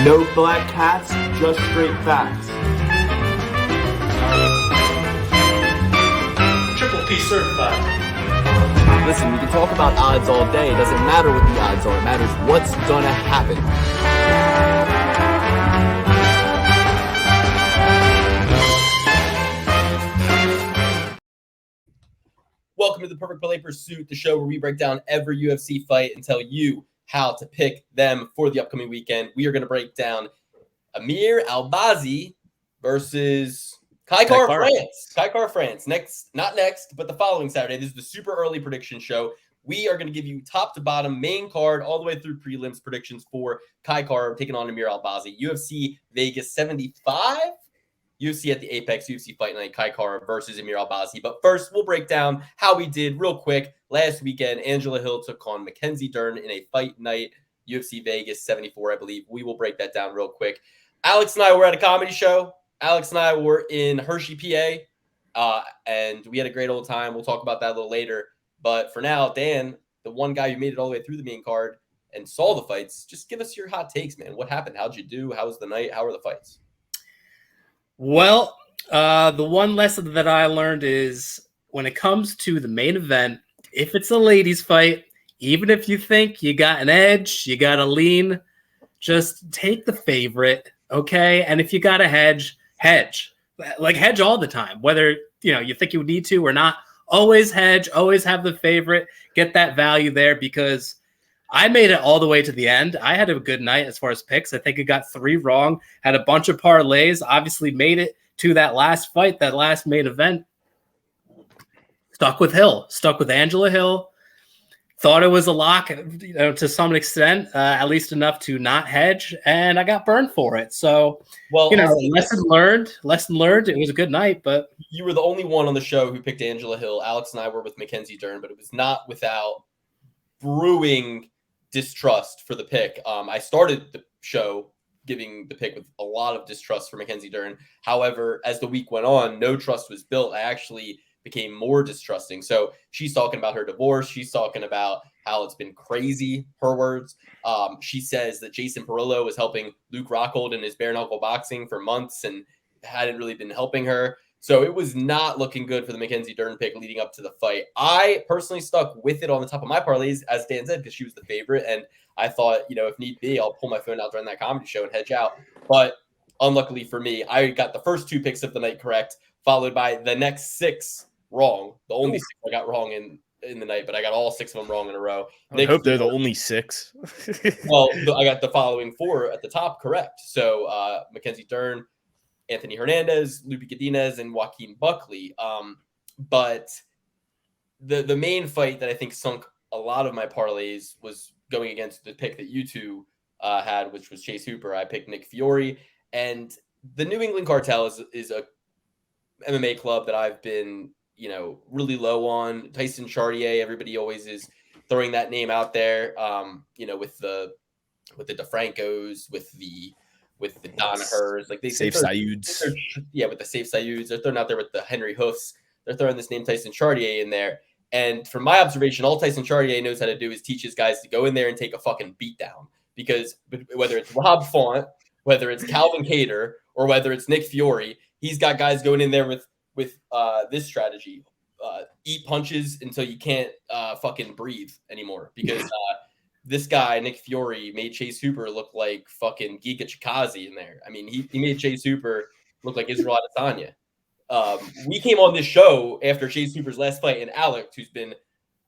No black hats, just straight facts. Triple P certified. Listen, we can talk about odds all day. It doesn't matter what the odds are. It matters what's gonna happen. Welcome to the Perfect Parlay Pursuit, the show where we break down every UFC fight and tell you how to pick them for the upcoming weekend. We are going to break down Amir Albazi versus Kaikar France. Kaikar France. Not next, but the following Saturday. This is the super early prediction show. We are going to give you top to bottom, main card, all the way through prelims predictions for Kaikar taking on Amir Albazi. UFC Vegas 75. UFC at the Apex, UFC Fight Night, Kaikar versus Amir Albazi. But first, we'll break down how we did real quick. Last weekend, Angela Hill took on Mackenzie Dern in a Fight Night, UFC Vegas 74, I believe. We will break that down real quick. Alex and I were at a comedy show. Alex and I were in Hershey, PA, and we had a great old time. We'll talk about that a little later. But for now, Dan, the one guy who made it all the way through the main card and saw the fights, just give us your hot takes, man. What happened? How'd you do? How was the night? How were the fights? Well, the one lesson that I learned is when it comes to the main event, if it's a ladies fight, even if you think you got an edge, you got a lean, just take the favorite, okay? And if you got a hedge. Like hedge all the time, whether you think you need to or not. Always hedge, always have the favorite, get that value there because I made it all the way to the end. I had a good night as far as picks. I think I got 3 wrong, had a bunch of parlays, obviously made it to that last fight, that last main event. Stuck with Angela Hill. Thought it was a lock, to some extent, at least enough to not hedge, and I got burned for it. So, lesson learned. It was a good night, but you were the only one on the show who picked Angela Hill. Alex and I were with Mackenzie Dern, but it was not without brewing distrust for the pick. I started the show giving the pick with a lot of distrust for Mackenzie Dern. However, as the week went on, no trust was built. I actually became more distrusting. So she's talking about her divorce. She's talking about how it's been crazy, her words. She says that Jason Perillo was helping Luke Rockhold in his bare knuckle boxing for months and hadn't really been helping her. So it was not looking good for the Mackenzie Dern pick leading up to the fight. I personally stuck with it on the top of my parlays, as Dan said, because she was the favorite. And I thought, if need be, I'll pull my phone out during that comedy show and hedge out. But unluckily for me, I got the first 2 picks of the night correct, followed by the next 6 wrong. The only 6 I got wrong in the night, but I got all 6 of them wrong in a row. I hope they're the only 6. Well, I got the following 4 at the top correct. So Mackenzie Dern, Anthony Hernandez, Lupi Godinez, and Joaquin Buckley. But the main fight that I think sunk a lot of my parlays was going against the pick that you two had, which was Chase Hooper. I picked Nick Fiore. And the New England Cartel is a MMA club that I've been, really low on. Tyson Chartier, everybody always is throwing that name out there, with the DeFrancos, with the Donahers, like Safe Sayuds. With the Safe Sayuds. They're throwing out there with the Henry Hoofs. They're throwing this name Tyson Chartier in there. And from my observation, all Tyson Chartier knows how to do is teach his guys to go in there and take a fucking beat down. Because whether it's Rob Font, whether it's Calvin Kattar, or whether it's Nick Fiore, he's got guys going in there with this strategy. Eat punches until you can't fucking breathe anymore. Because this guy, Nick Fiore, made Chase Hooper look like fucking Giga Chikazi in there. I mean, he made Chase Hooper look like Israel Adesanya. We came on this show after Chase Hooper's last fight, and Alex, who's been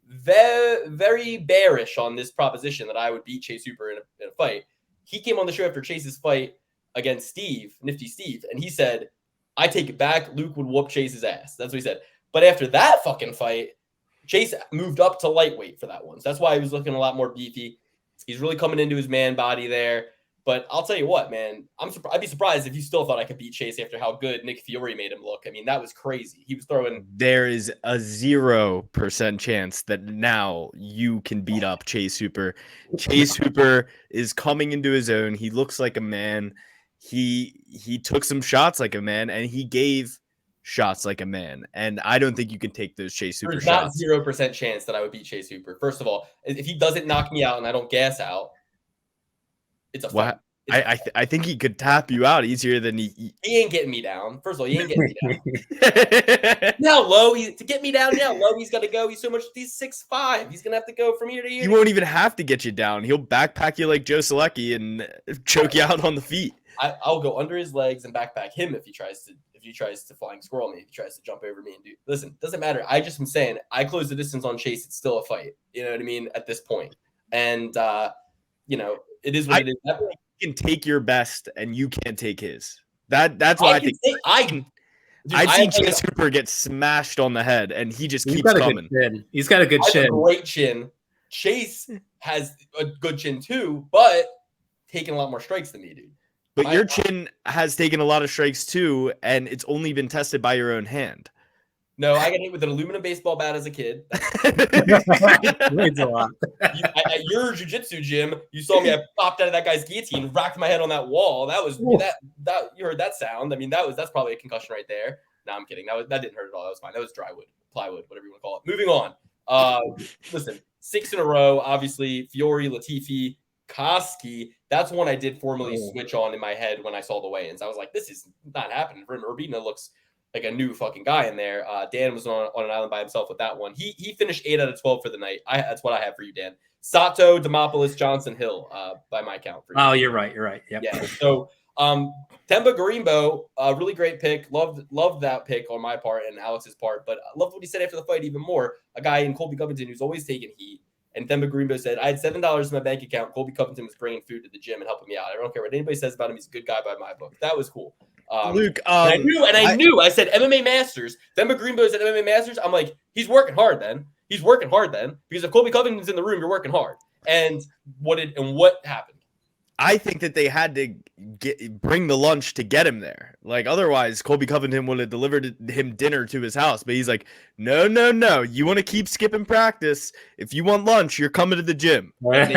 very, very bearish on this proposition that I would beat Chase Hooper in a fight, he came on the show after Chase's fight against Nifty Steve, and he said, I take it back, Luke would whoop Chase's ass. That's what he said. But after that fucking fight, Chase moved up to lightweight for that one. So that's why he was looking a lot more beefy. He's really coming into his man body there. But I'll tell you what, man, I'd be surprised if you still thought I could beat Chase after how good Nick Fiore made him look. I mean, that was crazy. He was throwing. There is a 0% chance that now you can beat up Chase Hooper. Chase Hooper is coming into his own. He looks like a man. He took some shots like a man, and he gave shots like a man. And I don't think you can take those Chase Hooper shots. There's not 0% chance that I would beat Chase Hooper. First of all, if he doesn't knock me out and I don't gas out, it's a fight. I think he could tap you out easier than he ain't getting me down. First of all, he ain't getting me down. Now low, to get me down, now low, he's got to go. He's 6'5". He's gonna have to go from here to here. He won't even have to get you down. He'll backpack you like Joe Zaleski and choke you out on the feet. I'll go under his legs and backpack him if he tries to flying squirrel me, if he tries to jump over me and do. Listen, doesn't matter. I just am saying, I close the distance on Chase. It's still a fight. You know what I mean? At this point, and it is what it is. Can take your best and you can't take his. That's why I've seen Chase Hooper get smashed on the head and he just keeps coming. He's got a good chin. A great chin. Chase has a good chin too, but taking a lot more strikes than me, dude. But your chin has taken a lot of strikes too, and it's only been tested by your own hand. No, I got hit with an aluminum baseball bat as a kid. Means a lot. At your jiu-jitsu gym, you saw me. I popped out of that guy's guillotine, racked my head on that wall. That was that. You heard that sound. I mean, that's probably a concussion right there. No, I'm kidding. That didn't hurt at all. That was fine. That was plywood, whatever you want to call it. Moving on. Listen, 6 in a row. Obviously, Fiore, Latifi, Koski. That's one I did formally switch on in my head when I saw the weigh-ins. I was like, this is not happening. Urbina looks like a new fucking guy in there. Dan was on an island by himself with that one. He finished 8 out of 12 for the night. That's what I have for you, Dan. Sato, Demopoulos, Johnson, Hill, by my count. For you. Oh, you're right. Yep. Yeah. So Temba Garimbo, really great pick. Loved that pick on my part and Alex's part, but I loved what he said after the fight even more. A guy in Colby Covington who's always taking heat. And Temba Garimbo said, I had $7 in my bank account. Colby Covington was bringing food to the gym and helping me out. I don't care what anybody says about him. He's a good guy by my book. That was cool. Luke, I knew. I said MMA Masters. Temba Garimbo said MMA Masters. I'm like, he's working hard then. Because if Colby Covington's in the room, you're working hard. And what happened? I think that they had to bring the lunch to get him there. Like, otherwise, Colby Covington would have delivered him dinner to his house. But he's like, no. You want to keep skipping practice. If you want lunch, you're coming to the gym. Like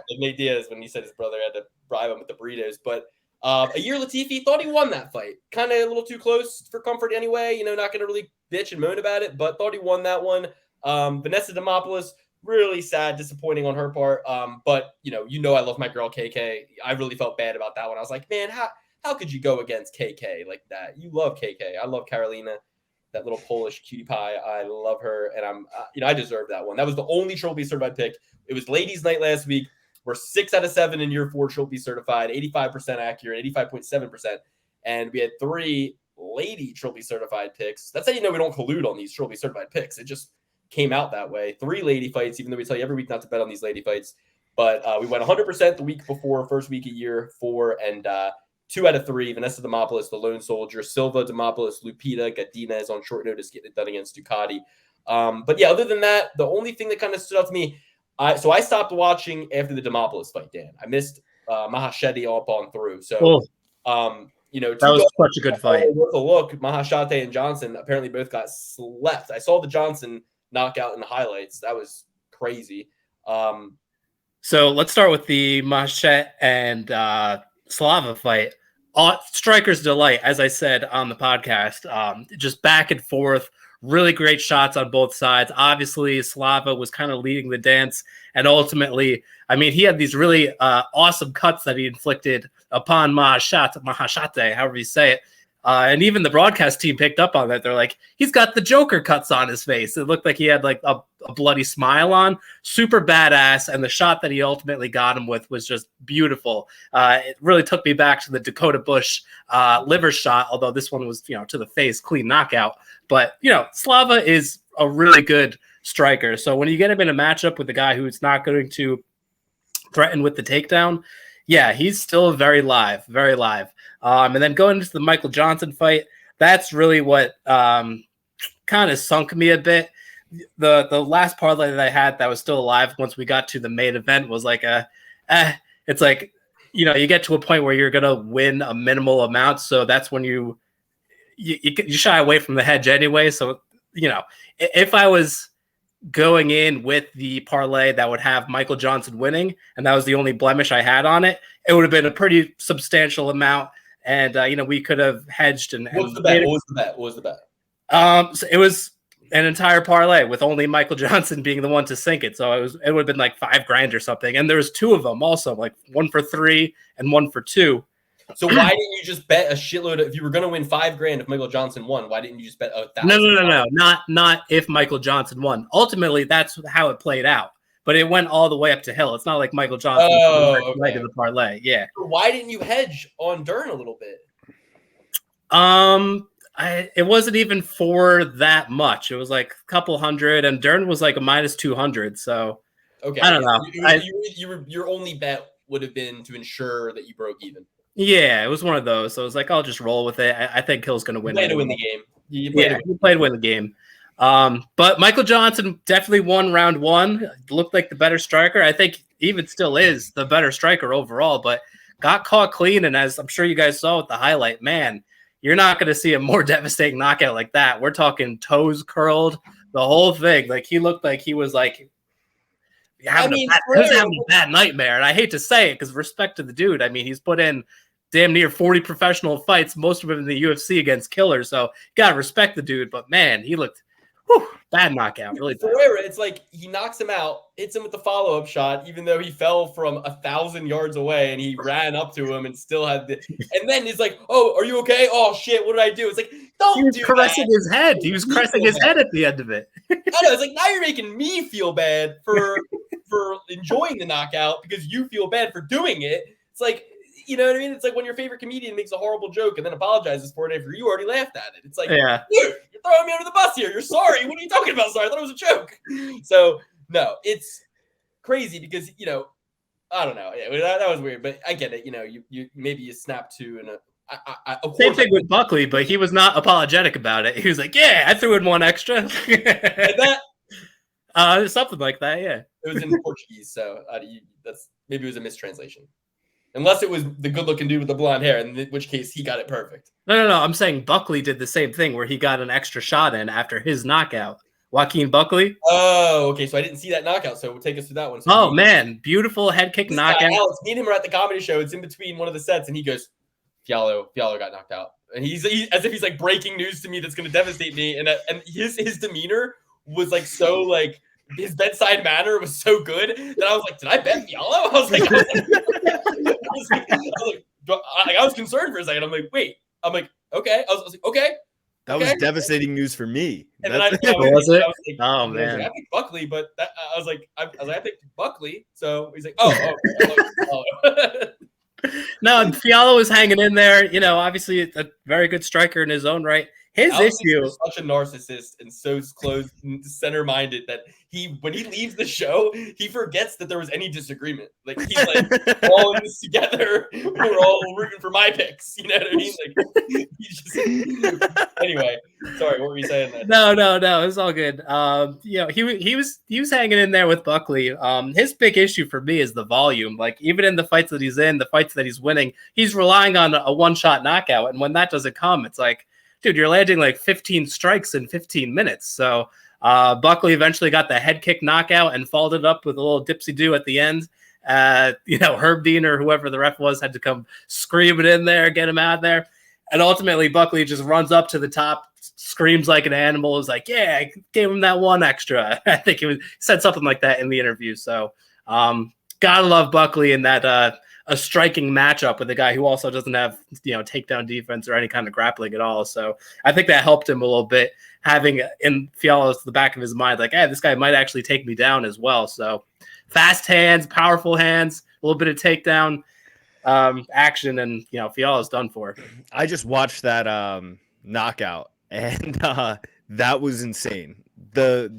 Nate Diaz when he said his brother had to bribe him with the burritos. But a year Latifi thought he won that fight. Kind of a little too close for comfort anyway. Not going to really bitch and moan about it, but thought he won that one. Vanessa Demopoulos, really sad, disappointing on her part. But I love my girl KK. I really felt bad about that one. I was like, man, how could you go against KK like that? You love KK. I love Carolina, that little Polish cutie pie. I love her, and I deserve that one. That was the only trophy certified pick. It was ladies' night last week. We're 6 out of 7 in year 4 trophy certified, 85% accurate, 85.7%, and we had 3 lady trophy certified picks. That's how you know we don't collude on these trophy certified picks. It just came out that way. 3 lady fights, even though we tell you every week not to bet on these lady fights. But we went 100% the week before, first week of year 4, and 2 out of 3. Vanessa Demopoulos, the lone soldier. Silva, Demopoulos, Lupita, Gadinez on short notice getting it done against Ducati. But yeah, other than that, the only thing that kind of stood out to me, so I stopped watching after the Demopoulos fight, Dan. I missed Mahasheti up on through. So, that was such a good fight. With a look, Mahashate and Johnson apparently both got slept. I saw the Johnson knockout in the highlights. That was crazy. So let's start with the Mahashet and Slava fight. Striker's delight, as I said on the podcast. Just back and forth, really great shots on both sides. Obviously, Slava was kind of leading the dance, and ultimately, he had these really awesome cuts that he inflicted upon Mahashate, however you say it. And even the broadcast team picked up on that. They're like, he's got the Joker cuts on his face. It looked like he had like a bloody smile on. Super badass. And the shot that he ultimately got him with was just beautiful. It really took me back to the Dakota Bush liver shot, although this one was, to the face, clean knockout. But, Slava is a really good striker. So when you get him in a matchup with a guy who's not going to threaten with the takedown, yeah, he's still very live. And then going into the Michael Johnson fight, that's really what kind of sunk me a bit. The last parlay that I had that was still alive once we got to the main event was like it's like, you get to a point where you're going to win a minimal amount. So that's when you shy away from the hedge anyway. So, if I was going in with the parlay that would have Michael Johnson winning, and that was the only blemish I had on it, it would have been a pretty substantial amount. And, we could have hedged. What was the bet? What was the bet? So it was an entire parlay with only Michael Johnson being the one to sink it. So it would have been like $5,000 or something. And there was 2 of them also, like 1 for 3 and 1 for 2. So why didn't you just bet a shitload if you were going to win $5,000 if Michael Johnson won? Why didn't you just bet $1,000? No. Not if Michael Johnson won. Ultimately, that's how it played out. But it went all the way up to hill. It's not like Michael Johnson leg of the parlay. Yeah. So why didn't you hedge on Dern a little bit? It wasn't even for that much. It was like a couple hundred, and Dern was like a minus 200. So okay, I don't know. Your only bet would have been to ensure that you broke even. Yeah, it was one of those. So I was like, I'll just roll with it. I think Hill's going to win. To win the game. He played to win the game. But Michael Johnson definitely won round 1. Looked like the better striker. I think even still is the better striker overall, but got caught clean. And as I'm sure you guys saw with the highlight, man, you're not going to see a more devastating knockout like that. We're talking toes curled, the whole thing. Like he looked like he was like having a bad nightmare. And I hate to say it because respect to the dude. I mean, he's put in damn near 40 professional fights, most of them in the UFC against killers. So you got to respect the dude. But man, he looked bad knockout. Really bad. Ferreira, it's like he knocks him out, hits him with the follow-up shot, even though he fell from 1,000 yards away and he ran up to him and still had and then he's like, "Oh, are you okay? Oh shit, what did I do?" It's like, don't do that. He was caressing his head. He was caressing his head at the end of it. I know. It's like now you're making me feel bad for enjoying the knockout because you feel bad for doing it. It's like, you know what I mean? It's like when your favorite comedian makes a horrible joke and then apologizes for it after you already laughed at it. It's like, dude, you're throwing me under the bus here. You're sorry. What are you talking about? Sorry, I thought it was a joke. So, no, it's crazy because, you know, I don't know. Yeah, that was weird, but I get it. You know, you maybe you snap to and same thing with Buckley, but he was not apologetic about it. He was like, "Yeah, I threw in one extra." Like that? Something like that. Yeah, it was in Portuguese, so that's maybe it was a mistranslation. Unless it was the good-looking dude with the blonde hair, in which case he got it perfect. No. I'm saying Buckley did the same thing where he got an extra shot in after his knockout. Joaquin Buckley. Oh, okay. So I didn't see that knockout. So we'll take us through that one. So man, beautiful head kick knockout. Alex, me and him were at the comedy show. It's in between one of the sets, and he goes, "Fiallo got knocked out," and he's as if he's like breaking news to me that's going to devastate me. And his demeanor was like so like. His bedside manner was so good that I was like, "Did I bet Fiallo?" I was concerned for a second. I'm like, "Wait." I'm like, "Okay." I was like, "Okay." That was devastating news for me. And then I picked Buckley, but I was like, I picked Buckley. So he's like, "Oh." No, and Fiallo was hanging in there. You know, obviously a very good striker in his own right. His issue is such a narcissist and so close center-minded that when he leaves the show, he forgets that there was any disagreement. Like he's like, we're all in this together. We're all rooting for my picks. You know what I mean? Like he's just anyway. Sorry, what were you saying then? No, it's all good. You know, he was hanging in there with Buckley. His big issue for me is the volume. Like even in the fights that he's in, the fights that he's winning, he's relying on a one-shot knockout. And when that doesn't come, it's like, dude, you're landing like 15 strikes in 15 minutes. So Buckley eventually got the head kick knockout and followed it up with a little dipsy-do at the end. You know, Herb Dean or whoever the ref was had to come screaming in there, get him out of there. And ultimately, Buckley just runs up to the top, screams like an animal, is like, "Yeah, I gave him that one extra." I think he said something like that in the interview. So gotta love Buckley in that a striking matchup with a guy who also doesn't have, you know, takedown defense or any kind of grappling at all. So I think that helped him a little bit, having in Fiallo's the back of his mind, like, "Hey, this guy might actually take me down as well." So fast hands, powerful hands, a little bit of takedown action, and you know, Fiallo's done for. I just watched that knockout, and that was insane. The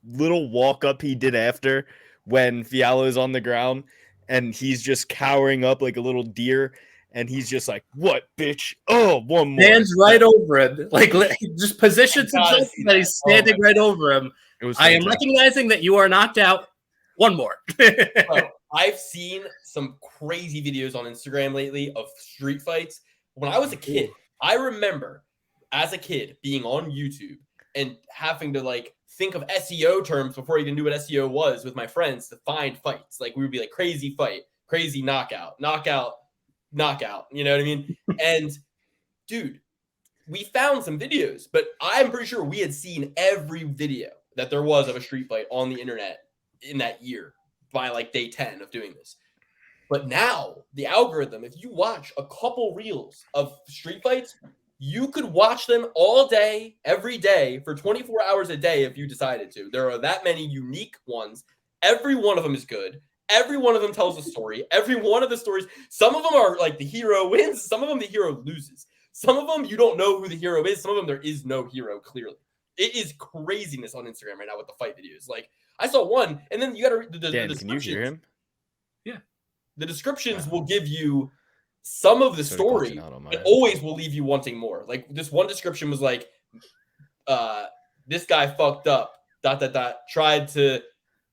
little walk up he did after when Fiallo is on the ground. And he's just cowering up like a little deer. And he's just like, "What, bitch? Oh, one more." Hands right over him. Like, he just positions himself so that he's standing right over him. I am recognizing that you are knocked out. One more. Bro, I've seen some crazy videos on Instagram lately of street fights. When I was a kid, I remember as a kid being on YouTube and having to like think of SEO terms before I even knew what SEO was with my friends to find fights. Like we would be like crazy fight, crazy knockout. You know what I mean? And dude, we found some videos, but I'm pretty sure we had seen every video that there was of a street fight on the internet in that year by like day 10 of doing this. But now the algorithm, if you watch a couple reels of street fights, you could watch them all day, every day for 24 hours a day if you decided to. There are that many unique ones. Every one of them is good. Every one of them tells a story. Every one of the stories, some of them are like the hero wins. Some of them the hero loses. Some of them you don't know who the hero is. Some of them there is no hero, clearly. It is craziness on Instagram right now with the fight videos. Like, I saw one, and then you got to read the Dan, can you hear him? Yeah. The descriptions will give you some of the story and always will leave you wanting more. Like, this one description was like, this guy fucked up, ... tried to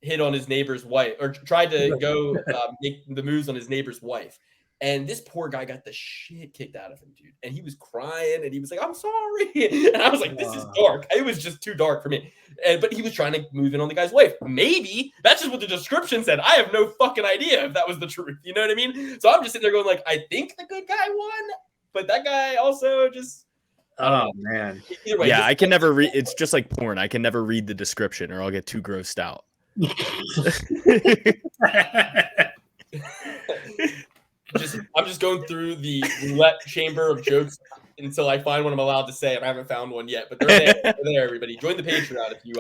hit on his neighbor's wife, or tried to go make the moves on his neighbor's wife. And this poor guy got the shit kicked out of him, dude. And he was crying, and he was like, I'm sorry. And I was like, this is dark. It was just too dark for me. But he was trying to move in on the guy's wife. Maybe. That's just what the description said. I have no fucking idea if that was the truth. You know what I mean? So I'm just sitting there going like, I think the good guy won, but that guy also just... Oh, man. Either way, I can never read. It's just like porn. I can never read the description or I'll get too grossed out. I'm just going through the roulette chamber of jokes until I find one I'm allowed to say, and I haven't found one yet. But they're there. They're there, everybody. Join the Patreon if you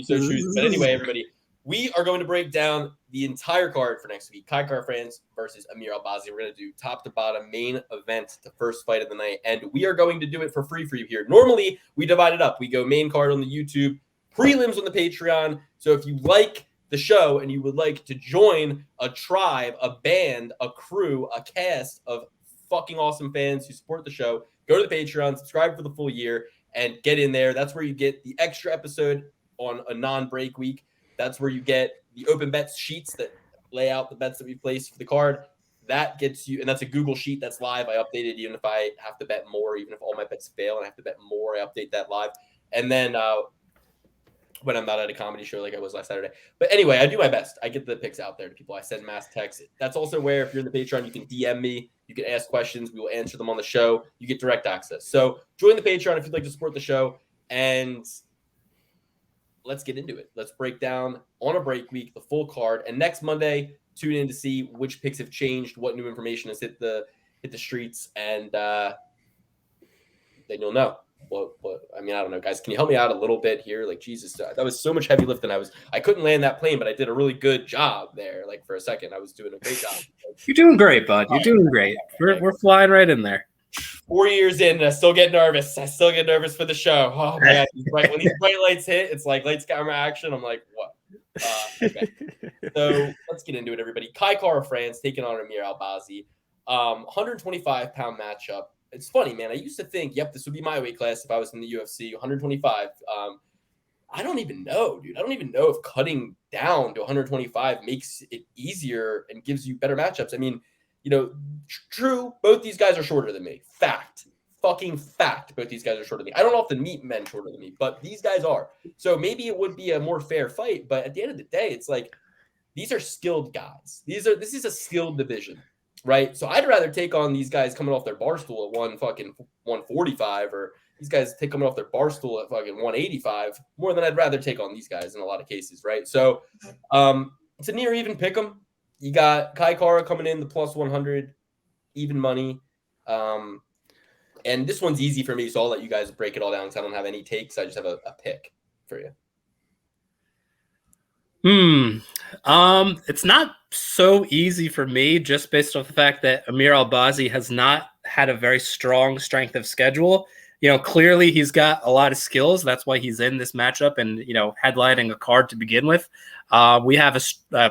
so choose. But anyway, everybody, we are going to break down the entire card for next week. Kai Kara-France versus Amir Albazi. We're going to do top to bottom main event, the first fight of the night, and we are going to do it for free for you here. Normally, we divide it up. We go main card on the YouTube, prelims on the Patreon. So if you like the show and you would like to join a tribe, a band, a crew, a cast of fucking awesome fans who support the show, go to the Patreon, subscribe for the full year, and get in there. That's where you get the extra episode on a non-break week. That's where you get the open bets sheets that lay out the bets that we placed for the card. That gets you, and that's a Google sheet that's live. I update it even if I have to bet more, even if all my bets fail and I have to bet more, I update that live. And then when I'm not at a comedy show like I was last Saturday. But anyway, I do my best. I get the picks out there to people. I send mass texts. That's also where, if you're in the Patreon, you can DM me. You can ask questions. We will answer them on the show. You get direct access. So join the Patreon if you'd like to support the show. And let's get into it. Let's break down on a break week the full card. And next Monday, tune in to see which picks have changed, what new information has hit the streets, and then you'll know. What I mean, I don't know, guys. Can you help me out a little bit here? Like, Jesus, that was so much heavy lifting. I couldn't land that plane, but I did a really good job there. Like, for a second, I was doing a great job. You're doing great, bud. You're doing great. We're flying right in there. 4 years in, and I still get nervous. I still get nervous for the show. Oh my God! When these bright lights hit, it's like lights, camera, action. I'm like, what? Okay. So let's get into it, everybody. Kai Kara-France taking on Amir Albazi. 125-pound matchup. It's funny, man. I used to think, yep, this would be my weight class if I was in the UFC, 125. I don't even know, dude. I don't even know if cutting down to 125 makes it easier and gives you better matchups. I mean, you know, true, both these guys are shorter than me. Fact. Fucking fact. Both these guys are shorter than me. I don't often meet men shorter than me, but these guys are. So maybe it would be a more fair fight, but at the end of the day, it's like these are skilled guys. This is a skilled division. Right. So I'd rather take on these guys coming off their bar stool at 145, or these guys coming off their bar stool at fucking 185 more than I'd rather take on these guys in a lot of cases. Right. So it's a near even pick 'em. You got Kai Kara coming in the plus 100, even money. And this one's easy for me. So I'll let you guys break it all down because I don't have any takes. I just have a pick for you. It's not so easy for me just based off the fact that Amir Albazi has not had a very strong strength of schedule. You know, clearly he's got a lot of skills. That's why he's in this matchup and, you know, headlining a card to begin with. We have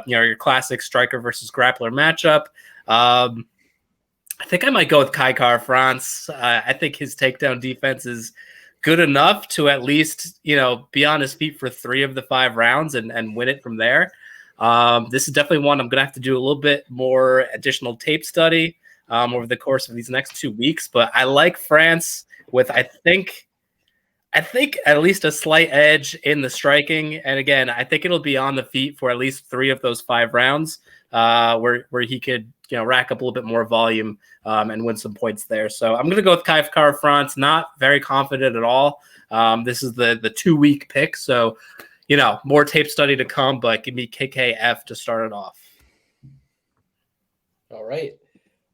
your classic striker versus grappler matchup. I think I might go with Kai Kara-France. I think his takedown defense is good enough to at least, you know, be on his feet for 3 of the 5 rounds and win it from there. This is definitely one I'm going to have to do a little bit more additional tape study over the course of these next 2 weeks. But I like France with, I think at least a slight edge in the striking. And again, I think it'll be on the feet for at least 3 of those 5 rounds. where he could rack up a little bit more volume and win some points there. So I'm going to go with Kai Kara-France. Not very confident at all. This is the 2-week pick, so more tape study to come. But give me KKF to start it off. All right,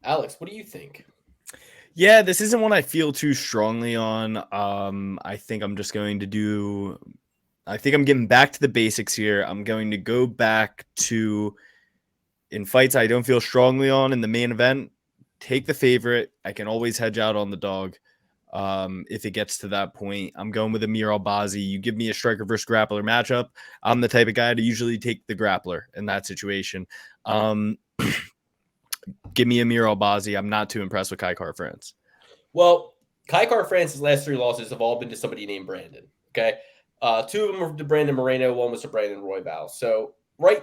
Alex, what do you think? Yeah, this isn't one I feel too strongly on. I think I'm just going to do. I think I'm getting back to the basics here. I'm going to go back to, in fights I don't feel strongly on in the main event, take the favorite. I can always hedge out on the dog if it gets to that point. I'm going with Amir Albazi. You give me a striker versus grappler matchup, I'm the type of guy to usually take the grappler in that situation. Give me Amir Albazi. I'm not too impressed with Kai Kara-France. Well, Kai Kara-France's last 3 losses have all been to somebody named Brandon. Okay. 2 of them were to Brandon Moreno. 1 was to Brandon Royval. So right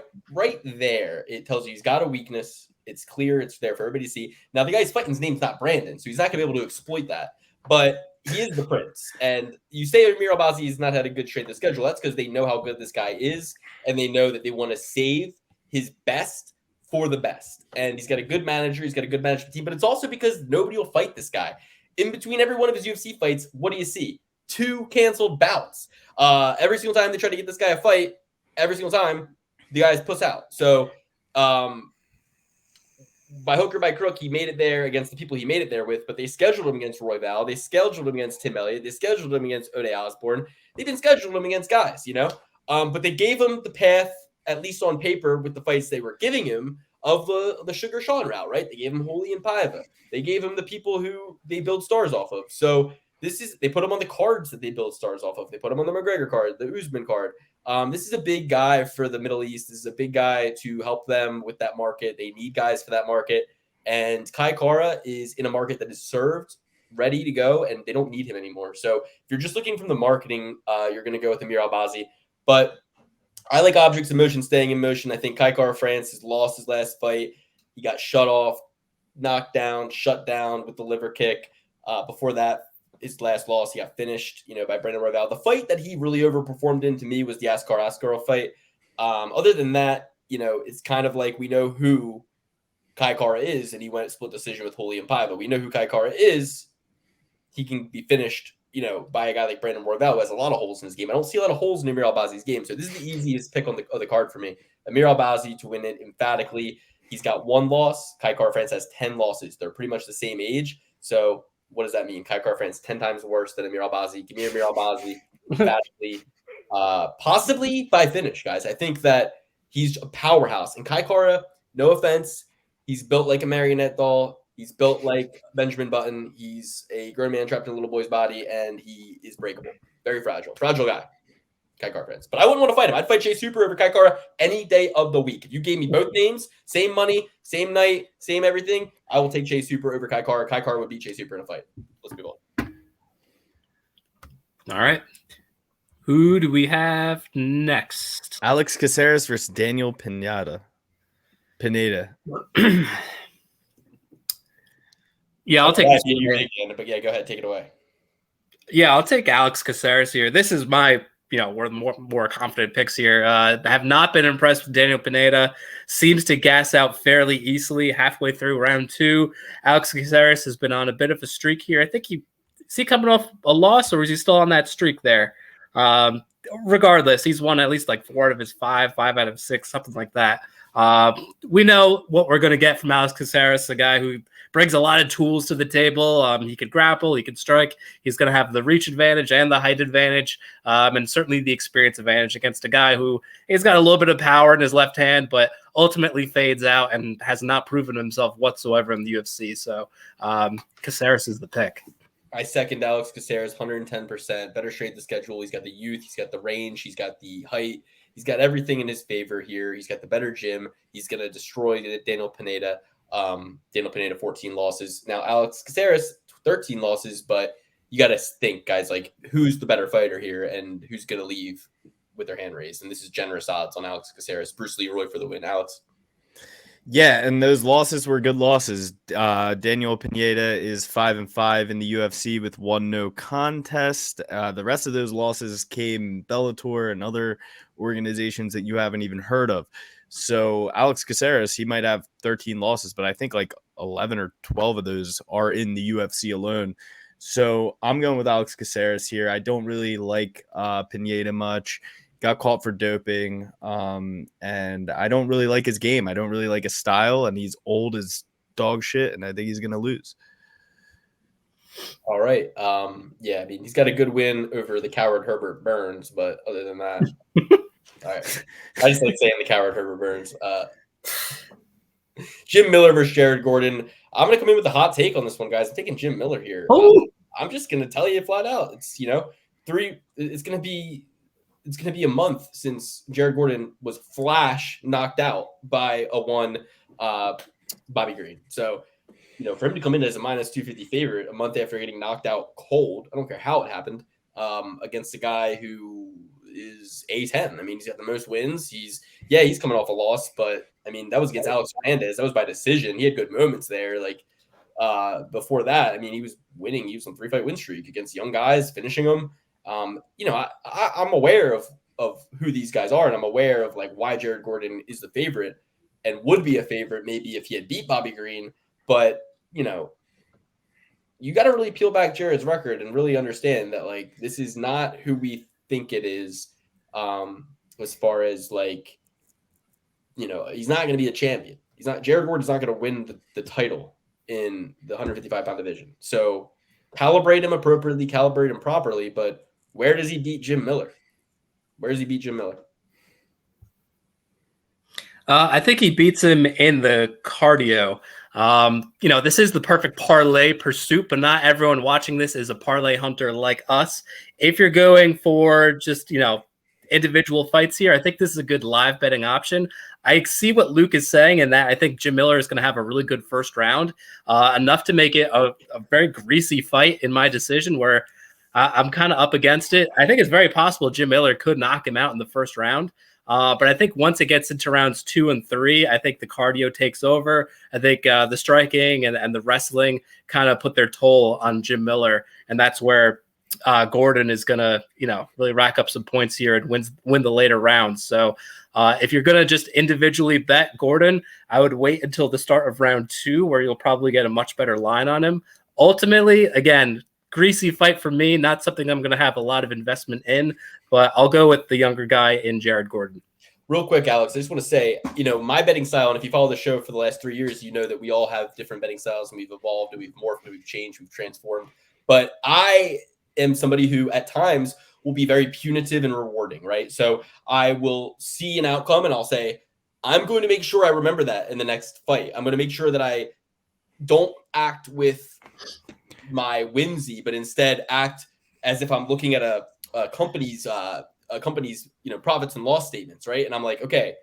there, it tells you he's got a weakness. It's clear. It's there for everybody to see. Now, the guy's fighting, his name's not Brandon, so he's not going to be able to exploit that. But he is the prince. And you say Amir Albazi has not had a good strength of schedule. That's because they know how good this guy is, and they know that they want to save his best for the best. And he's got a good manager. He's got a good management team. But it's also because nobody will fight this guy. In between every one of his UFC fights, what do you see? 2 canceled bouts. Every single time they try to get this guy a fight, every single time, the guys puss out. So by hook or by crook, he made it there against the people he made it there with, but they scheduled him against Royval. They scheduled him against Tim Elliott. They scheduled him against Ode Osborne. They didn't schedule him against guys, but they gave him the path, at least on paper, with the fights they were giving him, of the Sugar Sean route, right? They gave him Holy and Paiva. They gave him the people who they build stars off of. So they put him on the cards that they build stars off of. They put him on the McGregor card, the Usman card. This is a big guy for the Middle East. This is a big guy to help them with that market. They need guys for that market. And Kai Kara is in a market that is served, ready to go, and they don't need him anymore. So if you're just looking from the marketing, you're going to go with Amir Albazi. But I like objects in motion staying in motion. I think Kai Kara-France has lost his last fight. He got shut off, knocked down, shut down with the liver kick. Before that, his last loss, he got finished, by Brandon Royval. The fight that he really overperformed in, to me, was the Askar fight. Other than that, it's kind of like we know who Kai Kara is, and he went split decision with Holy and Paiva. We know who Kai Kara is. He can be finished, by a guy like Brandon Royval, who has a lot of holes in his game. I don't see a lot of holes in Amir Albazi's game, so this is the easiest pick on the card for me. Amir Albazi to win it emphatically. He's got 1 loss. Kai Kara-France has 10 losses. They're pretty much the same age. So what does that mean? Kai Kara-France 10 times worse than Amir Albazi. Give me Amir Albazi emphatically, possibly by finish, guys. I think that he's a powerhouse. And Kai Kara, no offense, he's built like a marionette doll. He's built like Benjamin Button. He's a grown man trapped in a little boy's body, and he is breakable. Very fragile. Fragile guy, Kai Kara-France. But I wouldn't want to fight him. I'd fight Chase Hooper over Kai Kara any day of the week. If you gave me both names, same money, same night, same everything, I will take Chase Hooper over Kai Kara. Kai Kara would beat Chase Hooper in a fight. Let's move on. All right. Who do we have next? Alex Caceres versus Daniel Pineda. Yeah, I'll take but yeah, go ahead, take it away. Yeah, I'll take Alex Caceres here. This is my, we're more confident picks here. I have not been impressed with Daniel Pineda. Seems to gas out fairly easily halfway through round 2. Alex Caceres has been on a bit of a streak here. I think is he coming off a loss, or is he still on that streak there? Regardless, he's won at least like 4 out of his 5 out of 6, something like that. We know what we're going to get from Alex Caceres, a guy who brings a lot of tools to the table. He can grapple, he can strike. He's going to have the reach advantage and the height advantage, and certainly the experience advantage against a guy who he's got a little bit of power in his left hand, but ultimately fades out and has not proven himself whatsoever in the UFC. So Caceres is the pick. I second Alex Caceres 110%. Better straight the schedule. He's got the youth. He's got the range. He's got the height. He's got everything in his favor here. He's got the better gym. He's going to destroy Daniel Pineda. Daniel Pineda, 14 losses. Now, Alex Caceres, 13 losses, but you got to think, guys, like who's the better fighter here and who's going to leave with their hand raised. And this is generous odds on Alex Caceres. Bruce Leroy for the win. Alex. Yeah, and those losses were good losses. Daniel Pineda is 5-5 in the UFC with 1 no contest. The rest of those losses came Bellator and other organizations that you haven't even heard of. So Alex Caceres, he might have 13 losses, but I think like 11 or 12 of those are in the UFC alone. So I'm going with Alex Caceres here. I don't really like Pineda much. Got caught for doping, and I don't really like his game. I don't really like his style, and he's old as dog shit, and I think he's going to lose. All right. Yeah, I mean, he's got a good win over the coward Herbert Burns, but other than that, all right. I just like saying the coward Herbert Burns. Jim Miller versus Jared Gordon. I'm going to come in with a hot take on this one, guys. I'm taking Jim Miller here. I'm just going to tell you flat out. It's, it's going to be a month since Jared Gordon was flash knocked out by a one Bobby Green. So, for him to come in as a minus 250 favorite a month after getting knocked out cold, I don't care how it happened, against a guy who is A10. I mean, he's got the most wins. He's coming off a loss, but I mean, that was against Alex Hernandez. That was by decision. He had good moments there. Like, before that, I mean, he was winning. He was on 3-fight win streak against young guys, finishing them. I'm aware of who these guys are, and I'm aware of like why Jared Gordon is the favorite and would be a favorite maybe if he had beat Bobby Green. But, you got to really peel back Jared's record and really understand that, like, this is not who we think it is, as far as, like, he's not going to be a champion. Jared Gordon's not going to win the title in the 155-pound division. So calibrate him appropriately, calibrate him properly. But where does he beat Jim Miller? I think he beats him in the cardio. This is the perfect parlay pursuit, but not everyone watching this is a parlay hunter like us. If you're going for just, individual fights here, I think this is a good live betting option. I see what Luke is saying, and that I think Jim Miller is going to have a really good first round, enough to make it a very greasy fight in my decision where I'm kind of up against it. I think it's very possible Jim Miller could knock him out in the first round. But I think once it gets into rounds 2 and 3, I think the cardio takes over. I think the striking and the wrestling kind of put their toll on Jim Miller. And that's where Gordon is going to, really rack up some points here and win the later rounds. So if you're going to just individually bet Gordon, I would wait until the start of round 2 where you'll probably get a much better line on him. Ultimately, again, greasy fight for me, not something I'm going to have a lot of investment in, but I'll go with the younger guy in Jared Gordon. Real quick, Alex, I just want to say, my betting style, and if you follow the show for the last 3 years, you know that we all have different betting styles, and we've evolved, and we've morphed, and we've changed, we've transformed. But I am somebody who at times will be very punitive and rewarding, right? So I will see an outcome, and I'll say, I'm going to make sure I remember that in the next fight. I'm going to make sure that I don't act with my whimsy, but instead act as if I'm looking at a company's profits and loss statements, right? And I'm like, okay,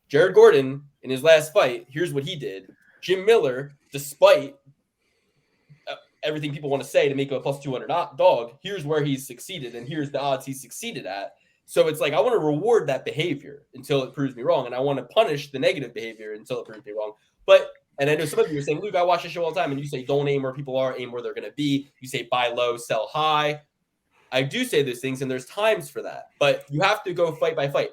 Jared Gordon in his last fight, here's what he did. Jim Miller, despite everything people want to say to make him a plus 200 dog, here's where he's succeeded, and here's the odds he's succeeded at. So it's like I want to reward that behavior until it proves me wrong, and I want to punish the negative behavior until it proves me wrong. And I know some of you are saying, Luke, I watch the show all the time, and you say don't aim where people are, aim where they're going to be. You say buy low, sell high. I do say those things, and there's times for that. But you have to go fight by fight.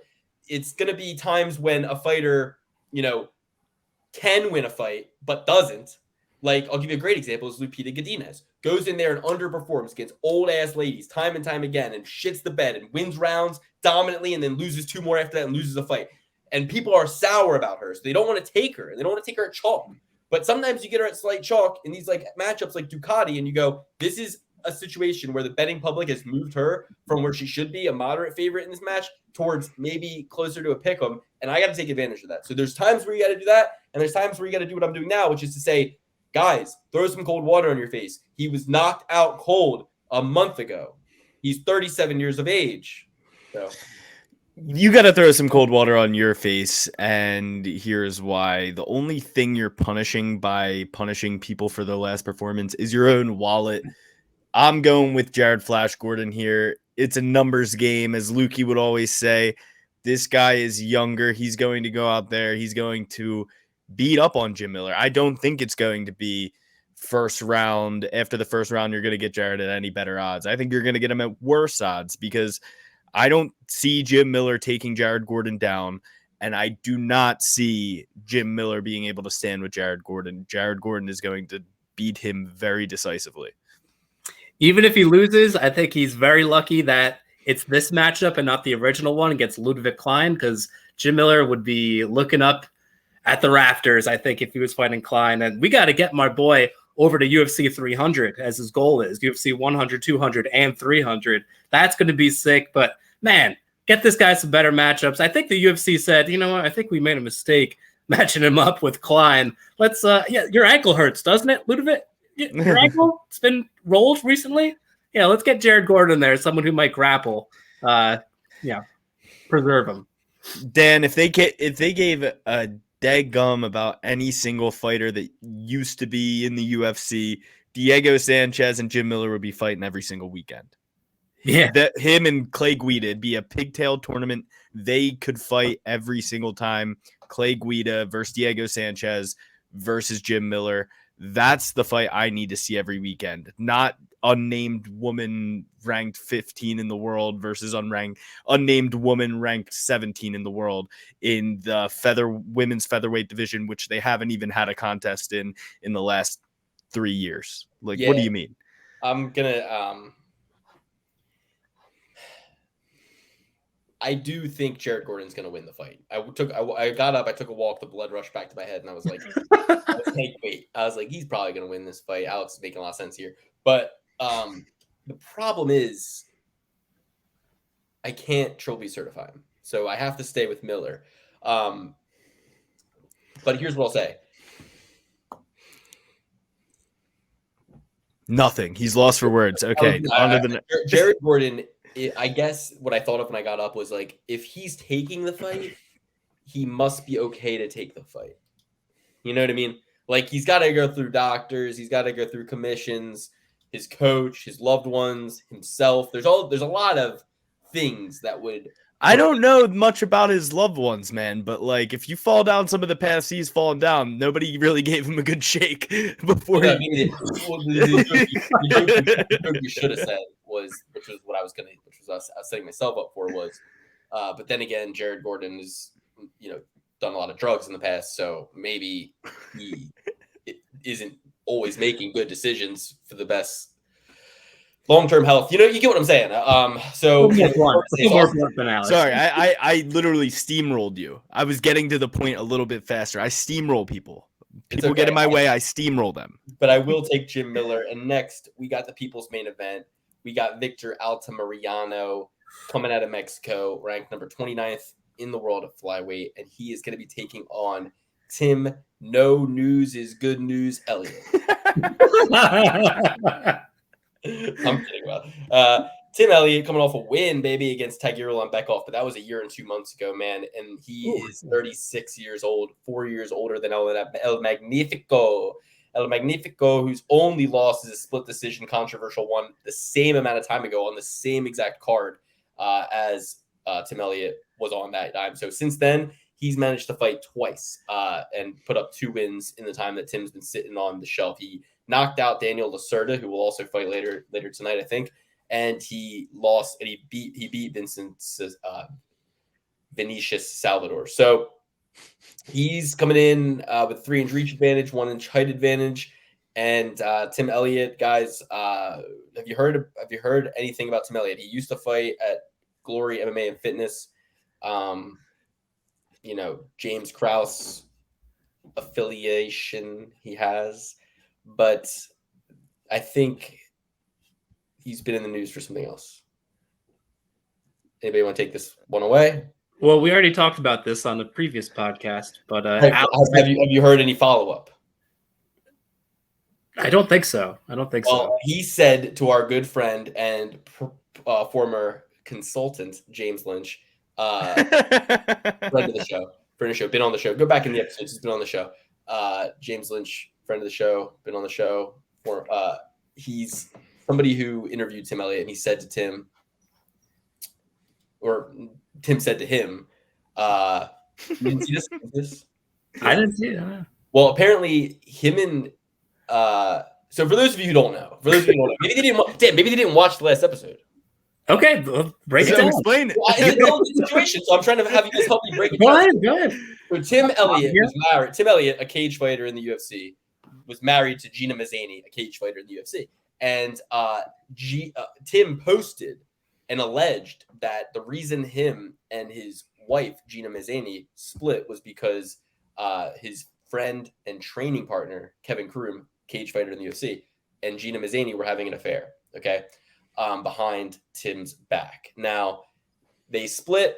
It's going to be times when a fighter, can win a fight, but doesn't. Like, I'll give you a great example is Lupita Godinez. Goes in there and underperforms against old-ass ladies time and time again and shits the bed and wins rounds dominantly and then loses 2 more after that and loses a fight. And people are sour about her, so they don't want to take her. And they don't want to take her at chalk. But sometimes you get her at slight chalk in these like matchups like Ducati, and you go, this is a situation where the betting public has moved her from where she should be a moderate favorite in this match towards maybe closer to a pick'em. And I got to take advantage of that. So there's times where you got to do that. And there's times where you got to do what I'm doing now, which is to say, guys, throw some cold water on your face. He was knocked out cold a month ago. He's 37 years of age. So you got to throw some cold water on your face, and here's why. The only thing you're punishing by punishing people for their last performance is your own wallet. I'm going with Jared Flash Gordon here. It's a numbers game, as Lukey would always say. This guy is younger. He's going to go out there. He's going to beat up on Jim Miller. I don't think it's going to be first round. After the first round, you're going to get Jared at any better odds. I think you're going to get him at worse odds because I don't see Jim Miller taking Jared Gordon down. And I do not see Jim Miller being able to stand with Jared Gordon. Jared Gordon is going to beat him very decisively. Even if he loses, I think he's very lucky that it's this matchup and not the original one against Ludwig Klein, because Jim Miller would be looking up at the rafters, I think, if he was fighting Klein. And we got to get my boy over to UFC 300 as his goal is. UFC 100, 200, and 300. That's going to be sick. But, man, get this guy some better matchups. I think the UFC said, you know what, I think we made a mistake matching him up with Klein. Let's, your ankle hurts, doesn't it, Ludwig? Your ankle? It's been rolled recently? Yeah, let's get Jared Gordon there, someone who might grapple. Preserve him. Dan, if they gave a dead gum about any single fighter that used to be in the UFC, Diego Sanchez and Jim Miller would be fighting every single weekend. Yeah. Him and Clay Guida, it'd be a pigtail tournament. They could fight every single time. Clay Guida versus Diego Sanchez versus Jim Miller. That's the fight I need to see every weekend. Not unnamed woman ranked 15 in the world versus unnamed woman ranked 17 in the world in the women's featherweight division, which they haven't even had a contest in the last 3 years. What do you mean? I'm gonna I do think Jared Gordon's going to win the fight. I got up, I took a walk, the blood rushed back to my head, and I was like, wait. I was like, he's probably going to win this fight. Alex is making a lot of sense here. But the problem is I can't trophy certify him. So I have to stay with Miller. But here's what I'll say. Nothing. He's lost for words. Okay. Jared Gordon... I guess what I thought of when I got up was like, if he's taking the fight, he must be okay to take the fight. You know what I mean? Like, he's got to go through doctors. He's got to go through commissions, his coach, his loved ones, himself. There's a lot of things that would... I don't know much about his loved ones, man, but like, if you fall down some of the paths he's fallen down, nobody really gave him a good shake before. The joke you should have said was, which was what I was setting myself up for was, but then again, Jared Gordon is, done a lot of drugs in the past, so maybe he isn't always making good decisions for the best long-term health. You get what I'm saying. Sorry, I literally steamrolled you. I was getting to the point a little bit faster. I steamroll people. People get in my way, I steamroll them. But I will take Jim Miller. And next, we got the people's main event. We got Victor Altamirano coming out of Mexico, ranked number 29th in the world of flyweight, and he is going to be taking on Tim No News is Good News Elliot. I'm kidding about Tim Elliott coming off a win, baby, against Tagiro Lambekov, but that was a year and 2 months ago, man. And he is 36 years old, 4 years older than El Magnifico. El Magnifico, whose only loss is a split decision controversial one the same amount of time ago on the same exact card as Tim Elliott was on that time. So since then, he's managed to fight twice and put up 2 wins in the time that Tim's been sitting on the shelf. He knocked out Daniel Lacerda, who will also fight later tonight, I think. And he lost, and he beat Vinicius Salvador. So he's coming in with 3-inch reach advantage, 1-inch height advantage. And Tim Elliott, guys, have you heard anything about Tim Elliott? He used to fight at Glory MMA and Fitness. James Krause affiliation he has. But I think he's been in the news for something else. Anybody want to take this one away? Well, we already talked about this on the previous podcast, but have you heard any follow-up? I don't think so. Well, he said to our good friend and former consultant, James Lynch, friend of the show, been on the show. Go back in the episodes. He's been on the show. James Lynch, friend of the show, been on the show. He's somebody who interviewed Tim Elliott, and he said to Tim, or Tim said to him, you didn't see this? I didn't see it. Well, apparently him and so for those of you who don't know, maybe they didn't watch the last episode. Okay, well, break it So down. explain it. Well, it's a delicate situation, so I'm trying to have you guys help me break it Go down. ahead, go ahead. So Tim Elliott here. was married. Tim Elliott, a cage fighter in the UFC, was married to Gina Mazzani, a cage fighter in the UFC. And Tim posted and alleged that the reason him and his wife, Gina Mazzani, split was because his friend and training partner, Kevin Kroom, cage fighter in the UFC, and Gina Mazzani were having an affair, okay, behind Tim's back. Now, they split.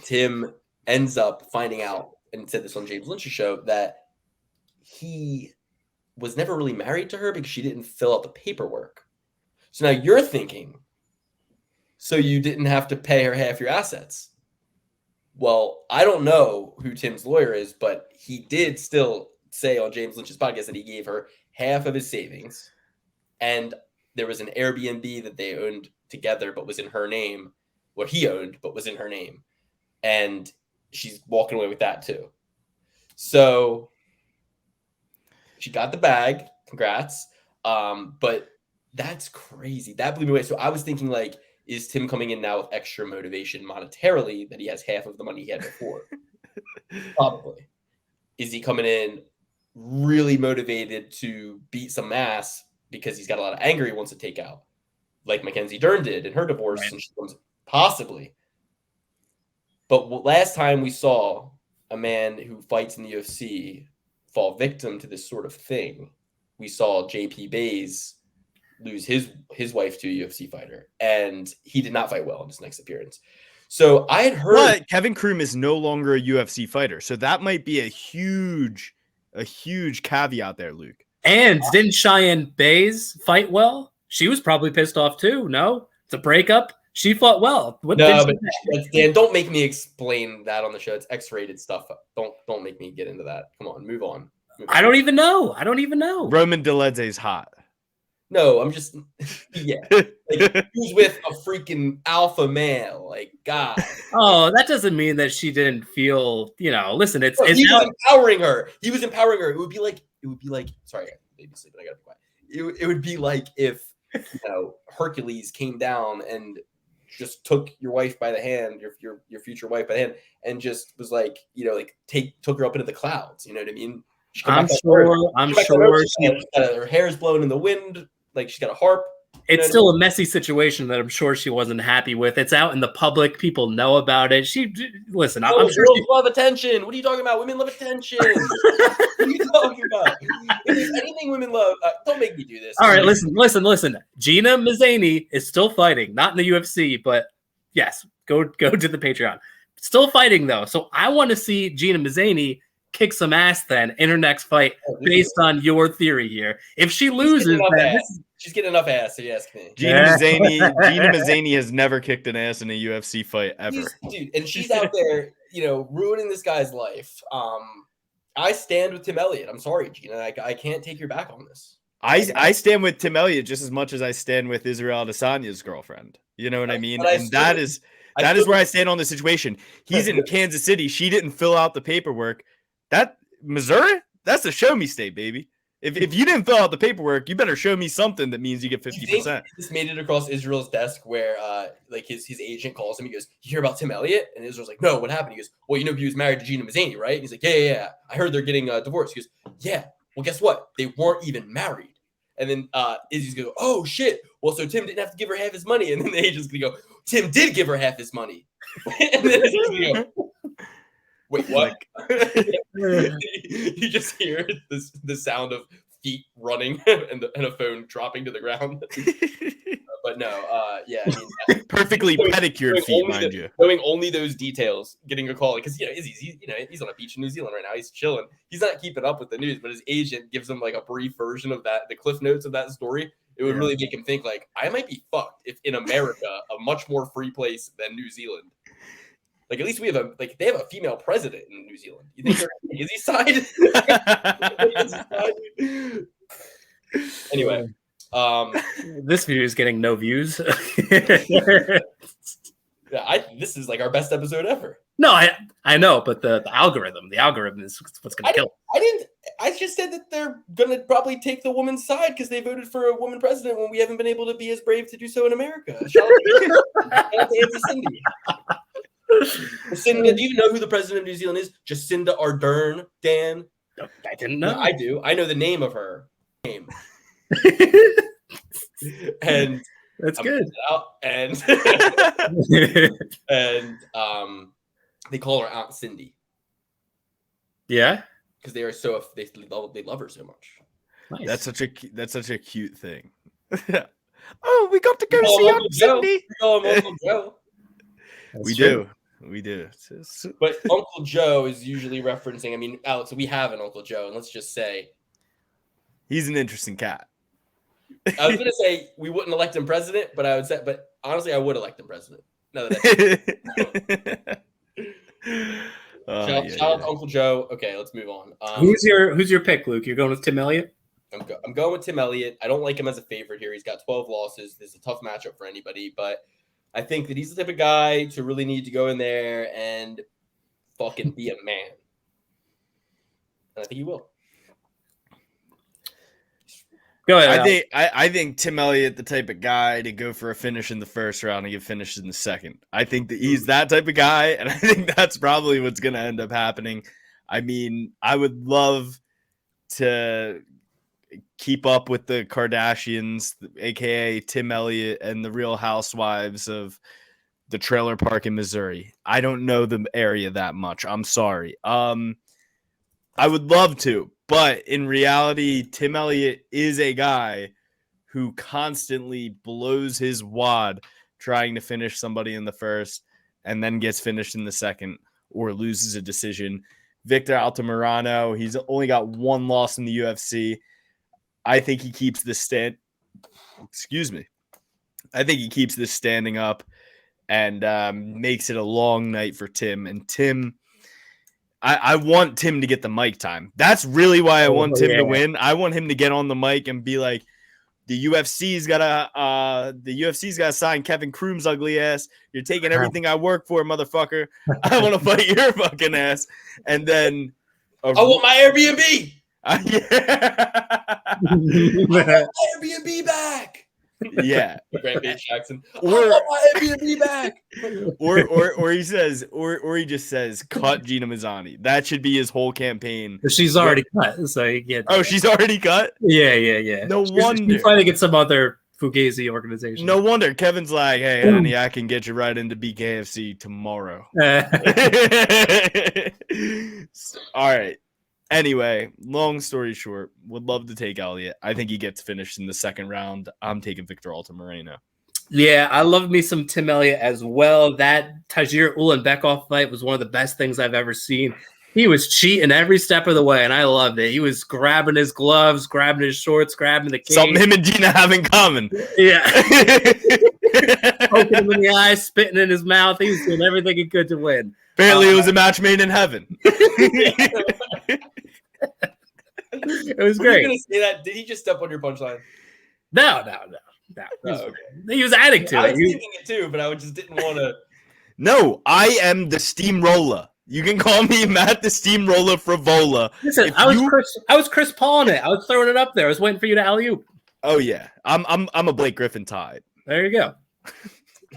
Tim ends up finding out, and said this on James Lynch's show, that he was never really married to her because she didn't fill out the paperwork. So now you're thinking, so you didn't have to pay her half your assets. Well, I don't know who Tim's lawyer is, but he did still say on James Lynch's podcast that he gave her half of his savings, and there was an Airbnb that they owned together but was in her name, what he owned but was in her name, and she's walking away with that too. So she got the bag. Congrats. But that's crazy. That blew me away. So I was thinking, like, is Tim coming in now with extra motivation monetarily that he has half of the money he had before? Probably. Is he coming in really motivated to beat some ass because he's got a lot of anger he wants to take out, like Mackenzie Dern did in her divorce? Right. And she comes, possibly. But last time we saw a man who fights in the UFC fall victim to this sort of thing, we saw JP Bays lose his wife to a UFC fighter, and he did not fight well in his next appearance. So I had heard, But Kevin Kroom is no longer a UFC fighter, so that might be a huge caveat there, Luke. And didn't Cheyenne Bays fight well? She was probably pissed off too. No, it's a breakup. She fought well. What no, did but Dan, don't make me explain that on the show. It's X-rated stuff. Don't make me get into that. Come on, move on. I don't even know. Roman Deledze's hot. No, I'm just yeah. Like, who's with a freaking alpha male? Like, God. Oh, that doesn't mean that she didn't feel. Listen, it's He was now, empowering her. He was empowering her. It would be like. Sorry, baby sleeping. I gotta be quiet. It would be like if Hercules came down and just took your wife by the hand, your future wife by the hand, and just was like, took her up into the clouds. You know what I mean? I'm sure her hair is blowing in the wind, like she's got a harp. It's still a messy situation that I'm sure she wasn't happy with. It's out in the public; people know about it. Listen. I'm sure girls love attention. What are you talking about? Women love attention. What are you talking about? If there's anything women love, don't make me do this. All right, listen. Gina Mazzani is still fighting, not in the UFC, but yes, go to the Patreon. Still fighting though, so I want to see Gina Mazzani kick some ass then in her next fight, based on your theory here. If she loses, then she's getting enough ass, so you ask me. Gina Mazzani has never kicked an ass in a UFC fight ever. Dude, and she's out there, ruining this guy's life. I stand with Tim Elliott. I'm sorry, Gina. I can't take your back on this. I stand with Tim Elliott just as much as I stand with Israel Adesanya's girlfriend. You know what I mean? And that is where I stand on the situation. He's in Kansas City. She didn't fill out the paperwork. That Missouri, that's a show me state, baby. If you didn't fill out the paperwork, you better show me something that means you get 50%. This made it across Israel's desk where his agent calls him. He goes, "You hear about Tim Elliott?" And Israel's like, "No, what happened?" He goes, "Well, he was married to Gina Mazzani, right?" And he's like, Yeah. I heard they're getting divorced." He goes, "Yeah. Well, guess what? They weren't even married." And then Izzy's gonna go, "Oh shit. Well, so Tim didn't have to give her half his money." And then the agent's gonna go, "Tim did give her half his money." And then Izzy's gonna go, "Wait, what?" You just hear the sound of feet running and a phone dropping to the ground. But no, yeah. I mean, perfectly pedicured feet, mind you. Knowing only those details, getting a call because Izzy's he's on a beach in New Zealand right now. He's chilling. He's not keeping up with the news, but his agent gives him like a brief version of that, the cliff notes of that story. It would really make him think like, I might be fucked if in America, a much more free place than New Zealand. Like at least we have they have a female president in New Zealand. You think they're on Izzy's side? Anyway, this video is getting no views. yeah, this is like our best episode ever. No, I know, but the algorithm is what's going to kill it. I just said that they're going to probably take the woman's side because they voted for a woman president when we haven't been able to be as brave to do so in America. Shout out to Auntie Cindy. Jacinda, do you know who the president of New Zealand is? Jacinda Ardern, Dan? I didn't know. I do. I know the name of her. Name. And that's good. And they call her Aunt Cindy. Yeah, because they are they love her so much. Nice. That's such a cute thing. Oh, we got to go see Aunt Cindy. We do. But Uncle Joe is usually referencing. I mean, Alex, we have an Uncle Joe, and let's just say he's an interesting cat. I was gonna say we wouldn't elect him president, but honestly, I would elect him president. No, shout out to Uncle Joe. Okay, let's move on. Who's your pick, Luke? You're going with Tim Elliott? I'm going with Tim Elliott. I don't like him as a favorite here. He's got 12 losses. This is a tough matchup for anybody, but I think that he's the type of guy to really need to go in there and fucking be a man. And I think he will. Go ahead. I think Tim Elliott, the type of guy to go for a finish in the first round and get finished in the second. I think that he's that type of guy, and I think that's probably what's going to end up happening. I mean, I would love to keep up with the Kardashians, aka Tim Elliott, and the Real Housewives of the trailer park in Missouri. I don't know the area that much. I'm sorry. I would love to. But in reality, Tim Elliott is a guy who constantly blows his wad trying to finish somebody in the first and then gets finished in the second or loses a decision. Victor Altamirano, he's only got one loss in the UFC. I think he keeps this I think he keeps this standing up and makes it a long night for Tim. And Tim, I want Tim to get the mic time. That's really why I want Tim to win. I want him to get on the mic and be like, the UFC's gotta sign Kevin Kroom's ugly ass. You're taking everything I work for, motherfucker. I want to fight your fucking ass. And then I want my Airbnb. I want my Airbnb back. Yeah, Rampage Jackson. Or I want my Airbnb back. or he says, or he just says, cut Gina Mazzani. That should be his whole campaign. She's already cut, so you get. Oh, she's already cut. Yeah. No wonder. She's trying to get some other Fugazi organization. No wonder Kevin's like, hey, honey, I can get you right into BKFC tomorrow. All right. Anyway, long story short, would love to take Elliot. I think he gets finished in the second round. I'm taking Victor Altamirano. Yeah, I love me some Tim Elliott as well. That Tajir Ulanbekov fight was one of the best things I've ever seen. He was cheating every step of the way, and I loved it. He was grabbing his gloves, grabbing his shorts, grabbing the cage. Something him and Gina have in common. Yeah. Poking him in the eye, spitting in his mouth. He was doing everything he could to win. Apparently, it was a match made in heaven. It was great. Were you gonna say that? Did he just step on your punchline? No. Okay. He was adding to I it. was thinking it too, but I just didn't want to. No, I am the steamroller. You can call me Matt the Steamroller Frivola. Listen, I was Chris Paul in it. I was throwing it up there. I was waiting for you to alley-oop. Oh yeah, I'm a Blake Griffin tide. There you go.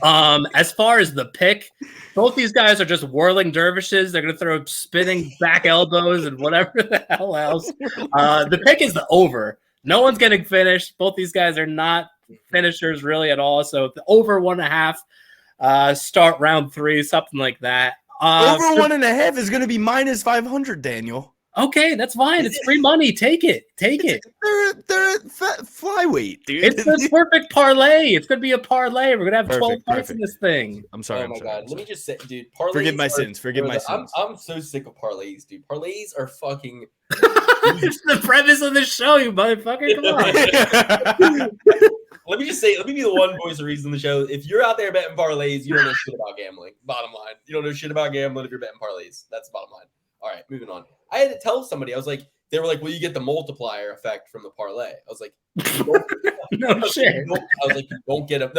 As far as the pick, both these guys are just whirling dervishes. They're going to throw spinning back elbows and whatever the hell else. The pick is the over. No one's getting finished. Both these guys are not finishers really at all. So the over 1.5, start round 3, something like that. Over 1.5 is going to be minus 500, Daniel. Okay, that's fine. It's free money. Take it. They're flyweight, dude. It's the perfect parlay. It's going to be a parlay. We're going to have 12 fights in this thing. I'm sorry. Oh my god. Let me just say, dude, parlays. Forgive my sins. I'm so sick of parlays, dude. Parlays are fucking. It's the premise of the show, you motherfucker. Come on. Let me just say, let me be the one voice of reason on the show. If you're out there betting parlays, you don't know shit about gambling. Bottom line. You don't know shit about gambling if you're betting parlays. That's the bottom line. All right, moving on. I had to tell somebody, they were like, well, you get the multiplier effect from the parlay. I was like, no shit. I was like, you don't get a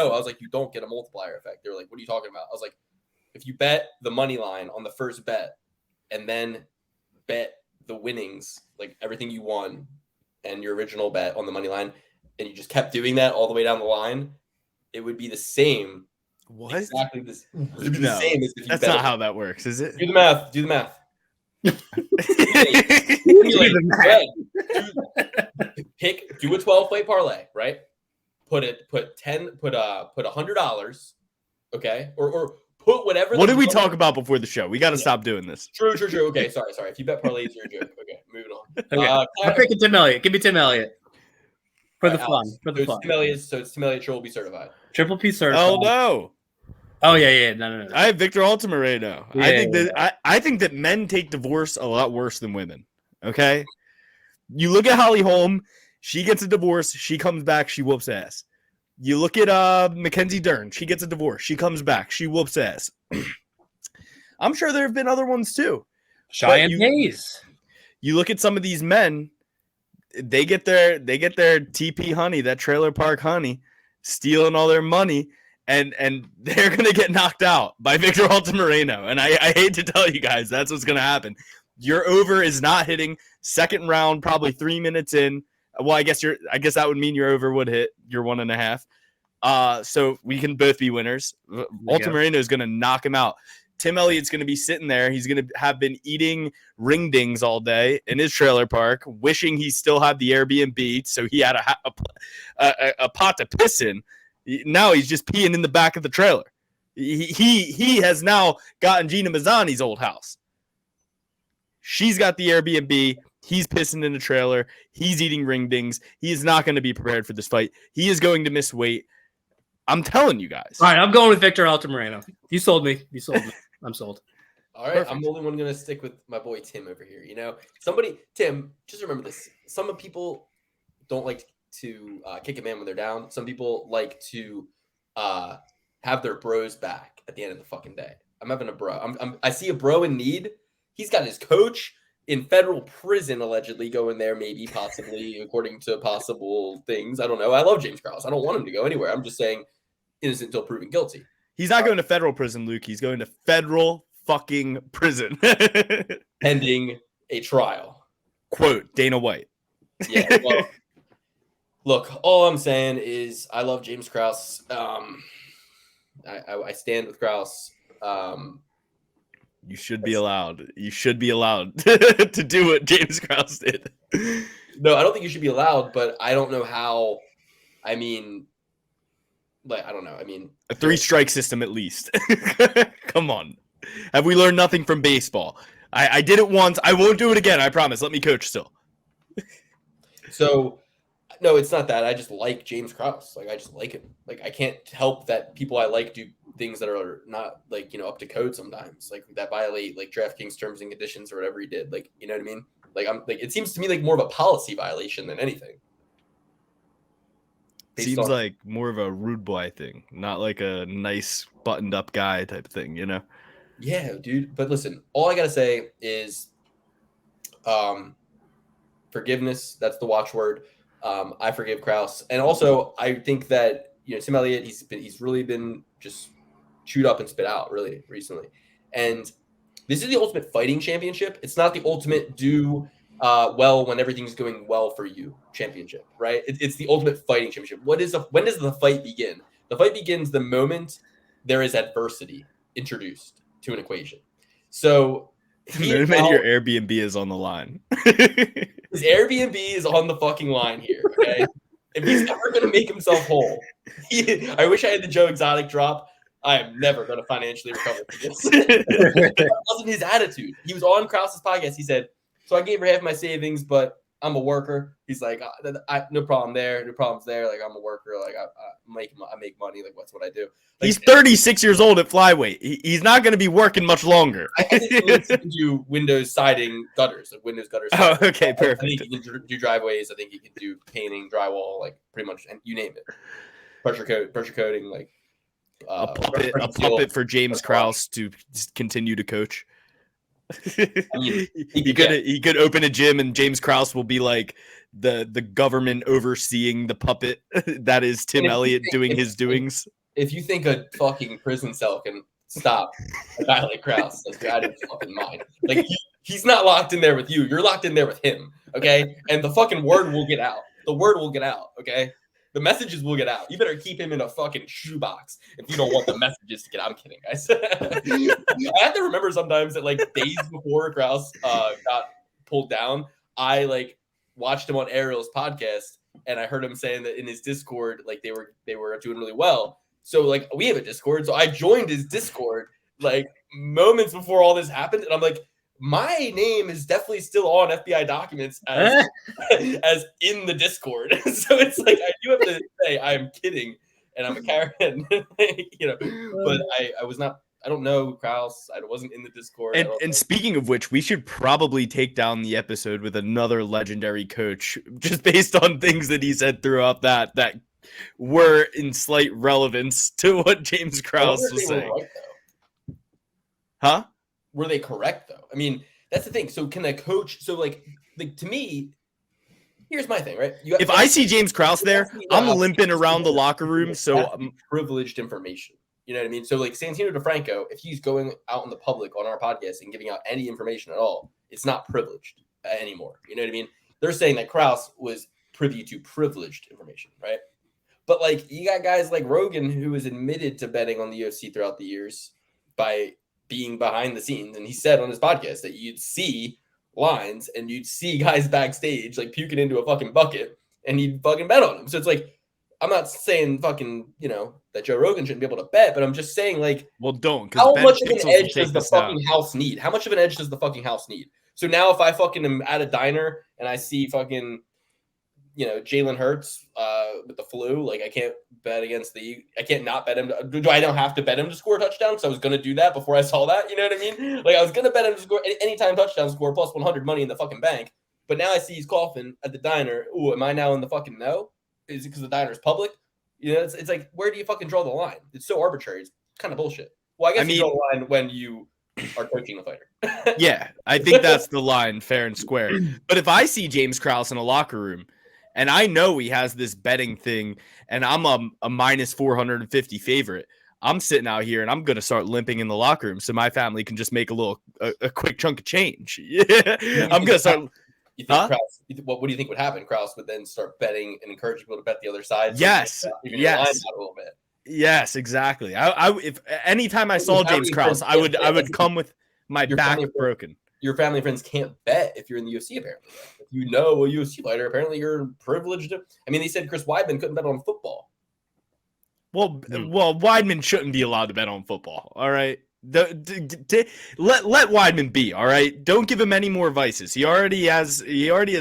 multiplier effect. They were like, what are you talking about? I was like, if you bet the money line on the first bet and then bet the winnings, like everything you won and your original bet on the money line, and you just kept doing that all the way down the line, it would be the same. What? Exactly this. It would be No, the same as if you that's bet not it. how that works, is it? Do the math. Do the math. Do a 12-play parlay, right? Put $100, okay? Or put whatever. What did we talk about before the show? We got to stop doing this. True. Okay, sorry. If you bet parlays, you're a joke. Okay, moving on. Okay. I'm picking Tim Elliott. Give me Tim Elliott. For the fun. So it's Tim Elliott Triple B certified. Triple P certified. Oh no. Oh yeah. No. I have Victor Altamirano. Yeah, I think that men take divorce a lot worse than women. Okay. You look at Holly Holm, she gets a divorce, she comes back, she whoops ass. You look at Mackenzie Dern, she gets a divorce, she comes back, she whoops ass. I'm sure there have been other ones too. Cheyenne Hayes. You look at some of these men, they get their TP honey, that trailer park honey, stealing all their money, and they're gonna get knocked out by Victor Altamirano. And I hate to tell you guys, that's what's gonna happen. Your over is not hitting. Second round, probably 3 minutes in. Well, I guess that would mean your over would hit your 1.5. So we can both be winners. Altamirano is going to knock him out. Tim Elliott's going to be sitting there. He's going to have been eating ring dings all day in his trailer park, wishing he still had the Airbnb, so he had a pot to piss in. Now he's just peeing in the back of the trailer. He has now gotten Gina Mazzani's old house. She's got the Airbnb. He's pissing in the trailer. He's eating ring dings. He is not going to be prepared for this fight. He is going to miss weight. I'm telling you guys. All right, I'm going with Victor Altamirano. You sold me. I'm sold. All right, perfect. I'm the only one going to stick with my boy Tim over here. You know, Tim, just remember this. Some people don't like to kick a man when they're down. Some people like to have their bros back at the end of the fucking day. I'm having a bro. I see a bro in need. He's got his coach in federal prison, allegedly going there, maybe, possibly, according to possible things. I don't know. I love James Krause. I don't want him to go anywhere. I'm just saying innocent until proven guilty. He's not going to federal prison, Luke. He's going to federal fucking prison. Pending a trial. Quote, Dana White. Yeah, well, look, all I'm saying is I love James Krause. I stand with Krause. You should be allowed. You should be allowed to do what James Krause did. No, I don't think you should be allowed, but I don't know how. I mean, I don't know. I mean, a 3-strike system at least. Come on. Have we learned nothing from baseball? I did it once. I won't do it again. I promise. Let me coach still. So, no, it's not that. I just like James Krause. I just like him. I can't help that people I like do things that are not up to code sometimes, that violate DraftKings terms and conditions or whatever he did. You know what I mean? It seems to me more of a policy violation than anything. Seems like more of a rude boy thing, not like a nice buttoned up guy type thing, you know? Yeah, dude. But listen, all I gotta say is, forgiveness. That's the watchword. I forgive Krause, and also I think that Tim Elliott, he's really been just chewed up and spit out really recently, and this is the Ultimate Fighting Championship. It's not the Ultimate do well when everything's going well for you championship, right? It's the Ultimate Fighting Championship. When does the fight begin? The fight begins the moment there is adversity introduced to an equation. So your Airbnb is on the line. His Airbnb is on the fucking line here, okay? If he's ever going to make himself whole, I wish I had the Joe Exotic drop. I am never going to financially recover from this. That wasn't his attitude. He was on Krause's podcast. He said, so I gave her half my savings, but I'm a worker. He's like, no problem there. No problems there. I'm a worker. I make money. What's what I do. He's 36 years old at flyweight. He's not going to be working much longer. I think he can do windows siding gutters, windows gutters. Oh, okay, perfect. I think he can do driveways. I think he can do painting, drywall, pretty much, and you name it. Pressure coating, a puppet for James Krause to continue to coach. I mean, he could open a gym and James Krause will be the government overseeing the puppet that is Tim Elliott doing his doings. If you think a fucking prison cell can stop a guy like Krause. Like, you're out of your fucking mind. Like, he's not locked in there with you. You're locked in there with him, okay? And the fucking word will get out. The word will get out, okay? The messages will get out. You better keep him in a fucking shoebox if you don't want the messages to get out. I'm kidding, guys. I have to remember sometimes that, like, days before Krause got pulled down, I, like, watched him on Ariel's podcast, and I heard him saying that in his Discord, like, they were doing really well. So, like, we have a Discord, so I joined his Discord, like, moments before all this happened, and I'm like, my name is definitely still on FBI documents as in the Discord. So it's like, I do have to say I'm kidding and I'm a Karen, you know, but I was not, I don't know Krause. I wasn't in the Discord. And speaking of which, we should probably take down the episode with another legendary coach just based on things that he said throughout that were in slight relevance to what James Krause was saying. Right, huh? Were they correct though? I mean, that's the thing. So can a coach? So like to me, here's my thing, right? If I see James Krause there, I'm limping around the locker room. So privileged information. You know what I mean? So like Santino DeFranco, if he's going out in the public on our podcast and giving out any information at all, it's not privileged anymore. You know what I mean? They're saying that Krause was privy to privileged information, right? But like you got guys like Rogan who was admitted to betting on the UFC throughout the years by being behind the scenes, and he said on his podcast that you'd see lines and you'd see guys backstage like puking into a fucking bucket and he'd fucking bet on them. So it's like, I'm not saying fucking, you know, that Joe Rogan shouldn't be able to bet, but I'm just saying like, well, don't. How much of an edge does the fucking house need? How much of an edge does the fucking house need? So now if I fucking am at a diner and I see fucking, you know, Jalen Hurts with the flu, like I can't not bet him. Do I don't have to bet him to score a touchdown? Because I was going to do that before I saw that. You know what I mean? Like I was going to bet him to score anytime touchdown score plus 100 money in the fucking bank. But now I see he's coughing at the diner. Ooh, am I now in the fucking no? Is it because the diner's public? You know, it's like, where do you fucking draw the line? It's so arbitrary. It's kind of bullshit. Well, I mean, you draw the line when you are coaching the fighter. Yeah, I think that's the line, fair and square. But if I see James Krause in a locker room, and I know he has this betting thing, and I'm a minus 450 favorite, I'm sitting out here and I'm going to start limping in the locker room so my family can just make a quick chunk of change. I'm going to start. You think Krause, what do you think would happen? Krause would then start betting and encourage people to bet the other side. So yes. Yes. A little bit. Yes, exactly. If anytime I saw James Krause, I would come with my back broken. Your family and friends can't bet if you're in the UFC, apparently. If you know a UFC fighter, apparently you're privileged. I mean, they said Chris Weidman couldn't bet on football. Well, Weidman shouldn't be allowed to bet on football. All right, let Weidman be. All right, don't give him any more vices. He already has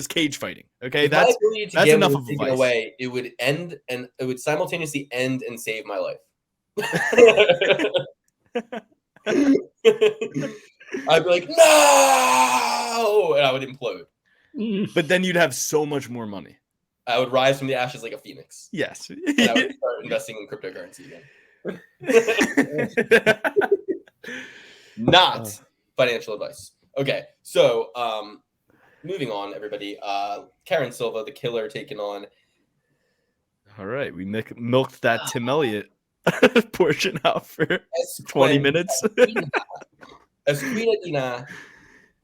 cage fighting. Okay, that's enough of a vice. Away, it would end and it would simultaneously end and save my life. I'd be like, no, and I would implode. But then you'd have so much more money. I would rise from the ashes like a phoenix. Yes. And I would start investing in cryptocurrency again. Not financial advice. Okay, so moving on, everybody. Karen Silva, the killer, taking on. All right, we milked that Tim Elliott portion out for 20 minutes. Esquina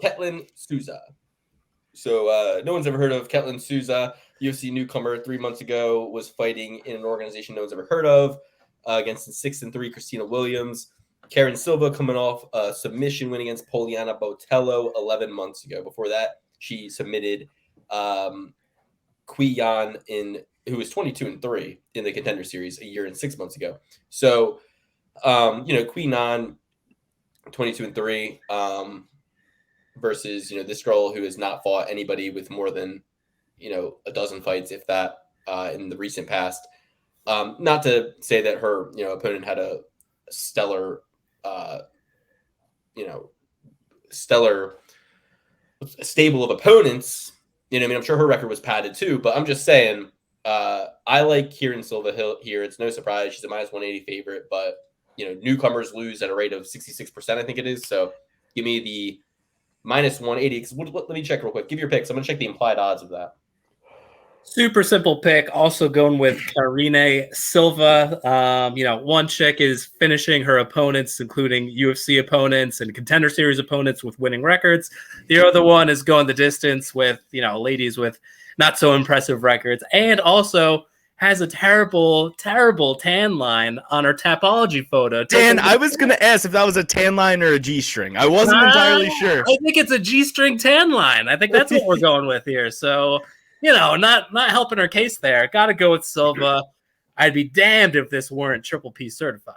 Ketlin Souza. So no one's ever heard of Ketlin Souza. UFC newcomer 3 months ago, was fighting in an organization no one's ever heard of against the 6-3 Christina Williams. Karen Silva coming off a submission win against Poliana Botello 11 months ago. Before that, she submitted Kui Yan, who was 22-3 in the Contender Series a year and 6 months ago. So, Kui Yan 22-3 versus this girl who has not fought anybody with more than a dozen fights, if that, in the recent past. Not to say that her opponent had a stellar stable of opponents. I'm sure her record was padded too, but I'm just saying I like Karen Silva here. It's no surprise she's a minus 180 favorite, but newcomers lose at a rate of 66%, I think it is. So give me the minus 180. Let me check real quick. Give your picks. I'm gonna check the implied odds of that. Super simple pick. Also going with Karine Silva. One chick is finishing her opponents, including UFC opponents and Contender Series opponents with winning records. The other one is going the distance with, ladies with not so impressive records, and also has a terrible, terrible tan line on her Tapology photo. Dan, I was going to ask if that was a tan line or a G-string. I wasn't entirely sure. I think it's a G-string tan line. I think that's what we're going with here. So, not helping her case there. Got to go with Silva. I'd be damned if this weren't Triple P certified.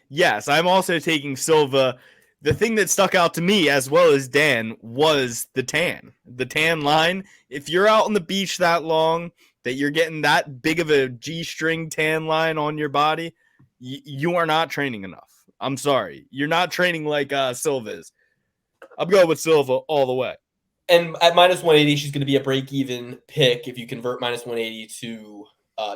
Yes, I'm also taking Silva. The thing that stuck out to me, as well as Dan, was the tan. The tan line. If you're out on the beach that long, that you're getting that big of a G-string tan line on your body, you are not training enough. I'm sorry. You're not training like Silva is. I'm going with Silva all the way. And at minus 180, she's going to be a break-even pick. If you convert minus 180 to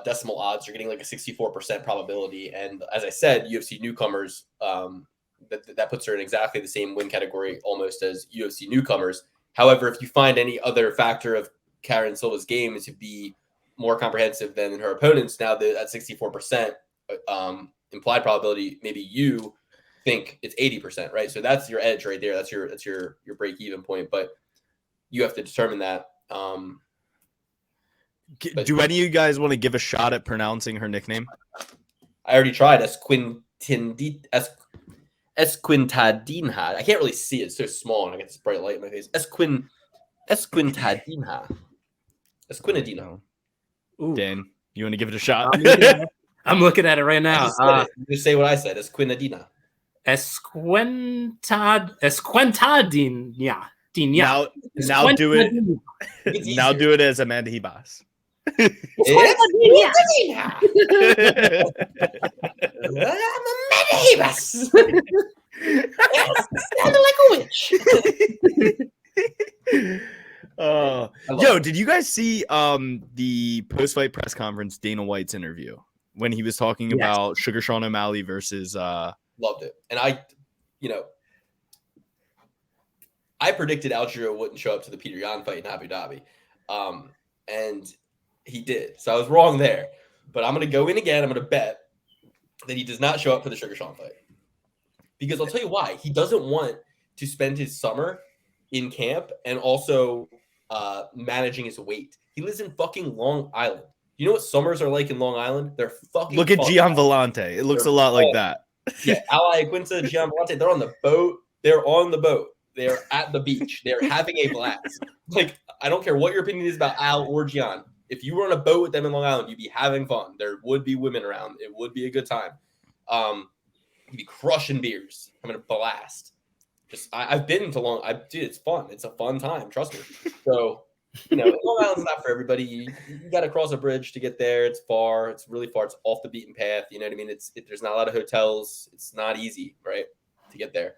decimal odds, you're getting like a 64% probability. And as I said, UFC newcomers, that puts her in exactly the same win category almost as UFC newcomers. However, if you find any other factor of Karen Silva's game to be more comprehensive than her opponents, now that 64% implied probability, maybe you think it's 80%, right? So that's your edge right there. That's your break-even point. But you have to determine that. Do any of you guys want to give a shot at pronouncing her nickname? I already tried. Esquintadinha. I can't really see it. It's so small, and I get this bright light in my face. Esquintadinha. Esquintadinha. Dan, you want to give it a shot? I'm looking at it right now. Just say what I said. Esquintadinha. Esquentadinha. Now do it. Now do it as Amanda Hebas. Sounded like a witch. Did you guys see the post-fight press conference Dana White's interview when he was talking about Sugar Sean O'Malley versus Loved it. And I predicted Altamirano wouldn't show up to the Peter Yan fight in Abu Dhabi. And he did. So I was wrong there. But I'm going to go in again. I'm going to bet that he does not show up for the Sugar Sean fight. Because I'll tell you why. He doesn't want to spend his summer in camp and also managing his weight. He lives in fucking Long Island. You know what summers are like in Long Island? They're fucking Look at Gian Vellante. It looks a lot like that. Yeah, Ally Quinta, Gian Vellante, they're on the boat. They're on the boat. They're at the beach. They're having a blast. Like, I don't care what your opinion is about Al or Gian. If you were on a boat with them in Long Island, you'd be having fun. There would be women around. It would be a good time. You'd be crushing beers, having a blast. I've been to dude, it's fun. It's a fun time. Trust me. So, Long Island's not for everybody. You got to cross a bridge to get there. It's far. It's really far. It's off the beaten path. You know what I mean? There's not a lot of hotels. It's not easy, right, to get there.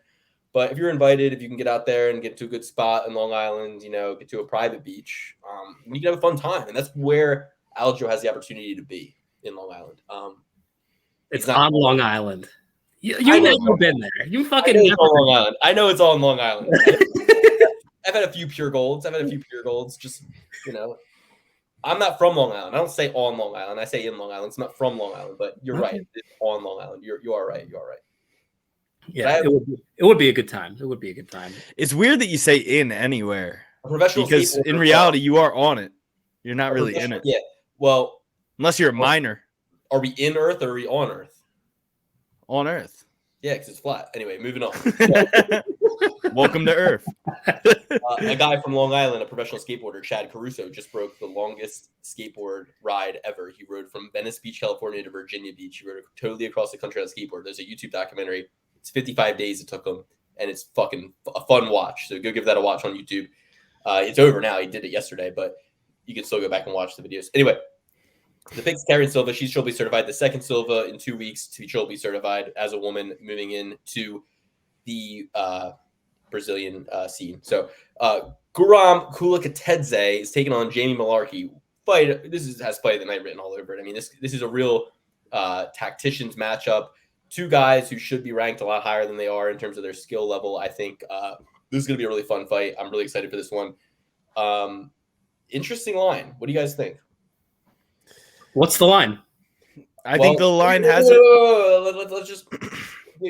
But if you're invited, if you can get out there and get to a good spot in Long Island, get to a private beach, you can have a fun time. And that's where Aljo has the opportunity to be in Long Island. It's on Long Island. You've never been there. You fucking never Long Island. I know it's all in Long Island. I've had a few pure golds. Just, I'm not from Long Island. I don't say on Long Island. I say in Long Island. It's not from Long Island, but you're right. It's on Long Island. You are right. You are right. Yeah, it would be a good time. It would be a good time. It's weird that you say in anywhere. Because in reality, you are on it. You're not really in it. Yeah. Well, unless you're a minor. Are we in Earth or are we on Earth? On Earth. Yeah, because it's flat. Anyway, moving on. Welcome to Earth. A guy from Long Island, a professional skateboarder, Chad Caruso, just broke the longest skateboard ride ever. He rode from Venice Beach, California to Virginia Beach. He rode totally across the country on a skateboard. There's a YouTube documentary. It's 55 days it took him, and it's fucking a fun watch. So go give that a watch on YouTube. It's over now. He did it yesterday, but you can still go back and watch the videos. Anyway, the pick's Karen Silva. She'll be certified. The second Silva in 2 weeks. She'll be certified as a woman moving into the Brazilian scene. So Guram Kutateladze is taking on Jamie Mullarkey. Has fight of the night written all over it. I mean, this is a real tacticians matchup. Two guys who should be ranked a lot higher than they are in terms of their skill level. I think this is going to be a really fun fight. I'm really excited for this one. Interesting line. What do you guys think? What's the line? I think the line has it. Let's just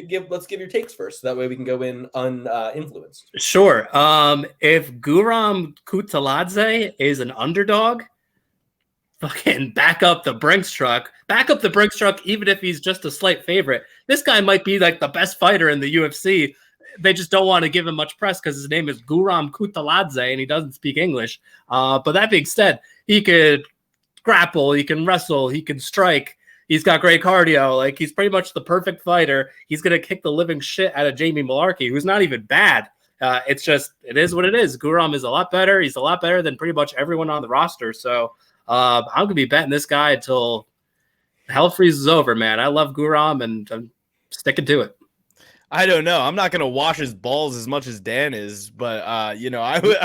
give your takes first. So that way we can go in uninfluenced. Sure. If Guram Kutateladze is an underdog, fucking back up the Brinks truck. Back up the Brinks truck, even if he's just a slight favorite. This guy might be like the best fighter in the UFC. They just don't want to give him much press because his name is Guram Kutateladze and he doesn't speak English. But that being said, he could grapple, he can wrestle, he can strike. He's got great cardio. Like, he's pretty much the perfect fighter. He's going to kick the living shit out of Jamie Mullarkey, who's not even bad. It's just, it is what it is. Guram is a lot better. He's a lot better than pretty much everyone on the roster. So I'm going to be betting this guy until hell freezes over, man. I love Guram, and I'm sticking to it. I don't know. I'm not going to wash his balls as much as Dan is, but, I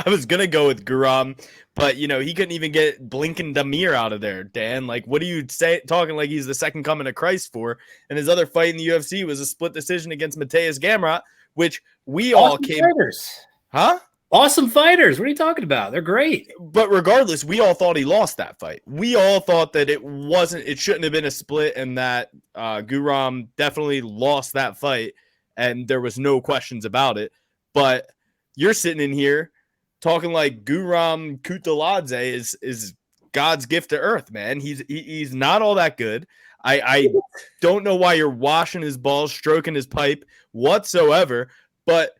was going to go with Guram, but, he couldn't even get Blinken Damir out of there, Dan. Like, what do you say, talking like he's the second coming of Christ for? And his other fight in the UFC was a split decision against Mateus Gamrot, which we all came... Fighters. Huh? Awesome fighters. What are you talking about? They're great. But regardless, we all thought he lost that fight. We all thought that it shouldn't have been a split, and that Guram definitely lost that fight. And there was no questions about it. But you're sitting in here talking like Guram Kutateladze is God's gift to earth, man. He's not all that good. I don't know why you're washing his balls, stroking his pipe whatsoever. But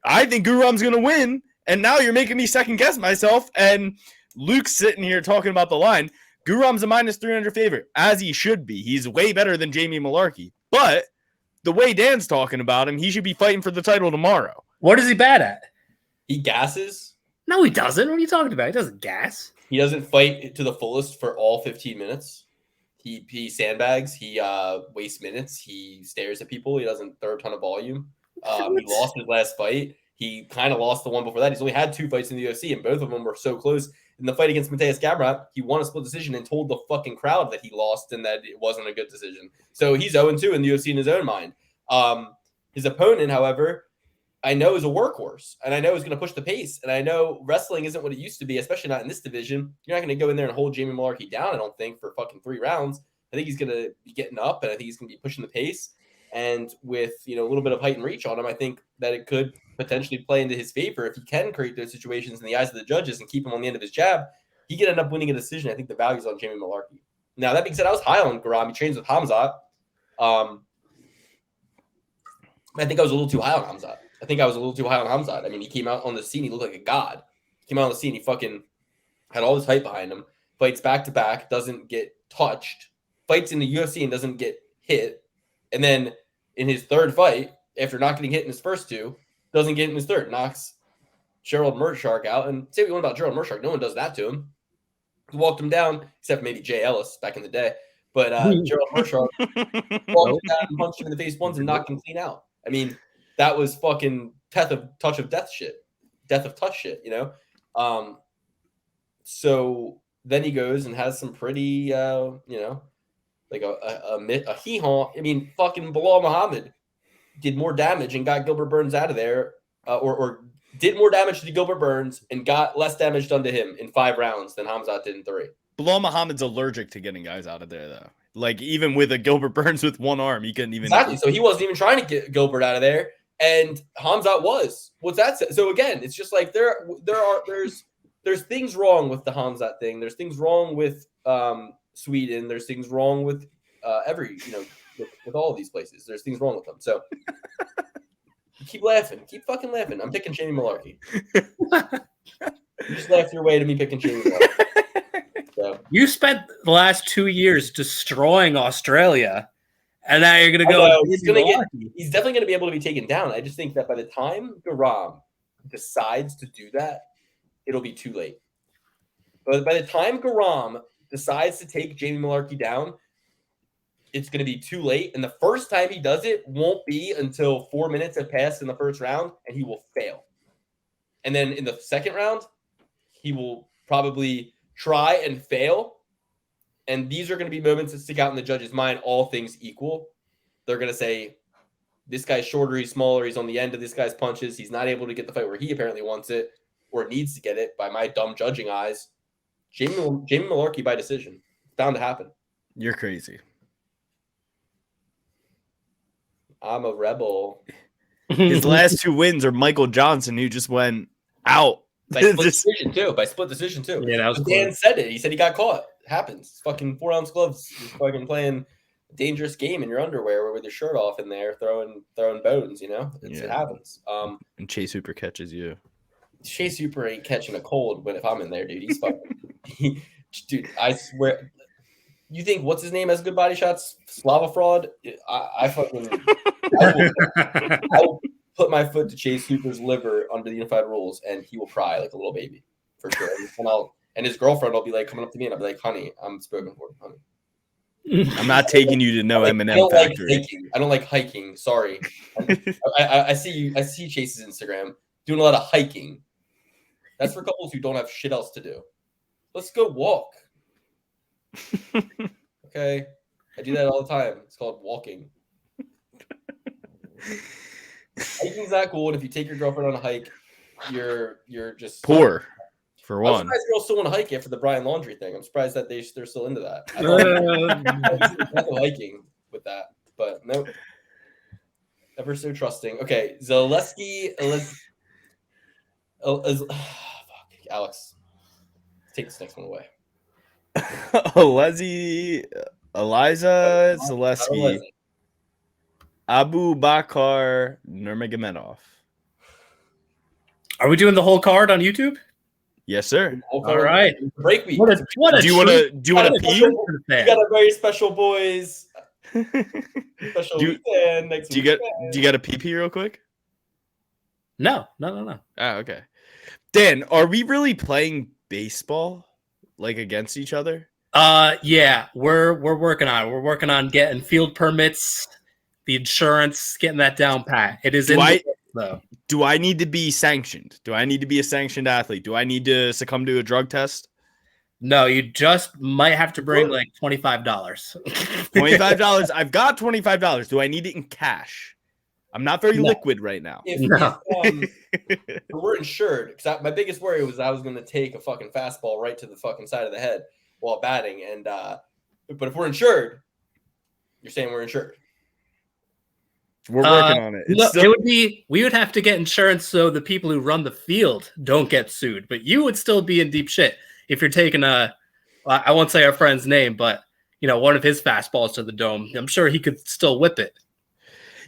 I think Guram's going to win. And now you're making me second guess myself. And Luke's sitting here talking about the line. Guram's a minus 300 favorite, as he should be. He's way better than Jamie Mullarkey. But the way Dan's talking about him, he should be fighting for the title tomorrow. What is he bad at? He gasses. No, he doesn't. What are you talking about? He doesn't gas. He doesn't fight to the fullest for all 15 minutes. He sandbags. He wastes minutes. He stares at people. He doesn't throw a ton of volume. He lost his last fight. He kind of lost the one before that. He's only had 2 fights in the UFC, and both of them were so close. In the fight against Mateus Gamrot, he won a split decision and told the fucking crowd that he lost and that it wasn't a good decision. So he's 0-2 in the UFC in his own mind. His opponent, however, I know is a workhorse, and I know is going to push the pace, and I know wrestling isn't what it used to be, especially not in this division. You're not going to go in there and hold Jamie Mullarkey down, I don't think, for fucking 3 rounds. I think he's going to be getting up, and I think he's going to be pushing the pace. And with, a little bit of height and reach on him, I think that it could potentially play into his favor if he can create those situations in the eyes of the judges and keep him on the end of his jab. He could end up winning a decision. I think the value's on Jamie Mullarkey. Now, that being said, I was high on Guram. He trains with Hamzat. I think I was a little too high on Hamzat. I mean, he came out on the scene. He looked like a god. He came out on the scene. He fucking had all this hype behind him. Fights back-to-back. Doesn't get touched. Fights in the UFC and doesn't get hit. And then in his third fight, after not getting hit in his first 2, doesn't get in his third. Knocks Gerald Meerschaert out. And say what you want about Gerald Meerschaert. No one does that to him. He walked him down, except maybe Jay Ellis back in the day. But Gerald Meerschaert walked him down and punched him in the face once and knocked him clean out. I mean, that was fucking touch of touch shit. So then he goes and has some pretty, like a hee-haw. I mean, fucking Bilal Muhammad did more damage and got Gilbert Burns out of there, or did more damage to Gilbert Burns and got less damage done to him in 5 rounds than Hamzat did in 3. Bilal Muhammad's allergic to getting guys out of there, though. Like, even with a Gilbert Burns with one arm, he couldn't even... Exactly. So he wasn't even trying to get Gilbert out of there, and Hamzat was. What's that? So again, it's just like there's things wrong with the Hamzat thing. There's things wrong with Sweden. There's things wrong with with all of these places. There's things wrong with them. So keep laughing. Keep fucking laughing. I'm picking Jamie Mullarkey. You just laughed your way to me picking Jamie Mullarkey. So. You spent the last 2 years destroying Australia, and now you're going to go. He's definitely going to be able to be taken down. I just think that by the time Guram decides to do that, it'll be too late. But by the time Guram decides to take Jamie Mullarkey down, it's going to be too late. And the first time he does it won't be until 4 minutes have passed in the first round, and he will fail. And then in the second round, he will probably try and fail. And these are going to be moments that stick out in the judge's mind, all things equal. They're going to say, this guy's shorter, he's smaller, he's on the end of this guy's punches. He's not able to get the fight where he apparently wants it or needs to get it by my dumb judging eyes. Jamie Mullarkey by decision. bound to happen. You're crazy. I'm a rebel. His last 2 wins are Michael Johnson, who just went out. By split decision too. Yeah, that was Dan close. said it. He said he got caught. It happens. Fucking 4-ounce gloves. You're fucking playing a dangerous game in your underwear with your shirt off in there, throwing bones. You know, it happens. And Chase Hooper catches you. Chase Hooper ain't catching a cold if I'm in there, dude. He's fucking. Dude, I swear. You think what's his name has good body shots? Slava fraud. I will put my foot to Chase Hooper's liver under the unified rules, and he will cry like a little baby for sure. And his girlfriend will be like coming up to me, and I'll be like, "Honey, I'm spoken for, honey. I'm not taking you to no M&M factory. I don't like hiking. Sorry. I see Chase's Instagram doing a lot of hiking. That's for couples who don't have shit else to do. Let's go walk. Okay, I do that all the time. It's called walking. Hiking's not cool, and if you take your girlfriend on a hike, you're just Poor, for I'm one. surprised girls still want to hike after the Brian Laundry thing. I'm surprised that they're still into that. I don't hiking with that, but nope. Ever so trusting. Okay, Zaleski. Fuck, Alex, take this next one away. Eliza Zaleski, Abu Bakar Nurmagomedov. Are we doing the whole card on YouTube? Yes, sir. All right. Break week. What a Do you want to pee? You got a very special boys. Special weekend next Do you got a pee real quick? No. Oh, okay. Dan, are we really playing baseball like against each other? Yeah, we're working on it. We're working on getting field permits, the insurance, getting that down pat. It is though. Do I need to be sanctioned? Do I need to be a sanctioned athlete? Do I need to succumb to a drug test? No, you just might have to bring like $25. $25. I've got $25. Do I need it in cash? I'm not very liquid right now. If we're insured, because my biggest worry was I was going to take a fucking fastball right to the fucking side of the head while batting, and but if we're insured, you're saying we're insured. We're working on it. It would be we would have to get insurance so the people who run the field don't get sued, but you would still be in deep shit if you're taking I won't say our friend's name, but one of his fastballs to the dome. I'm sure he could still whip it.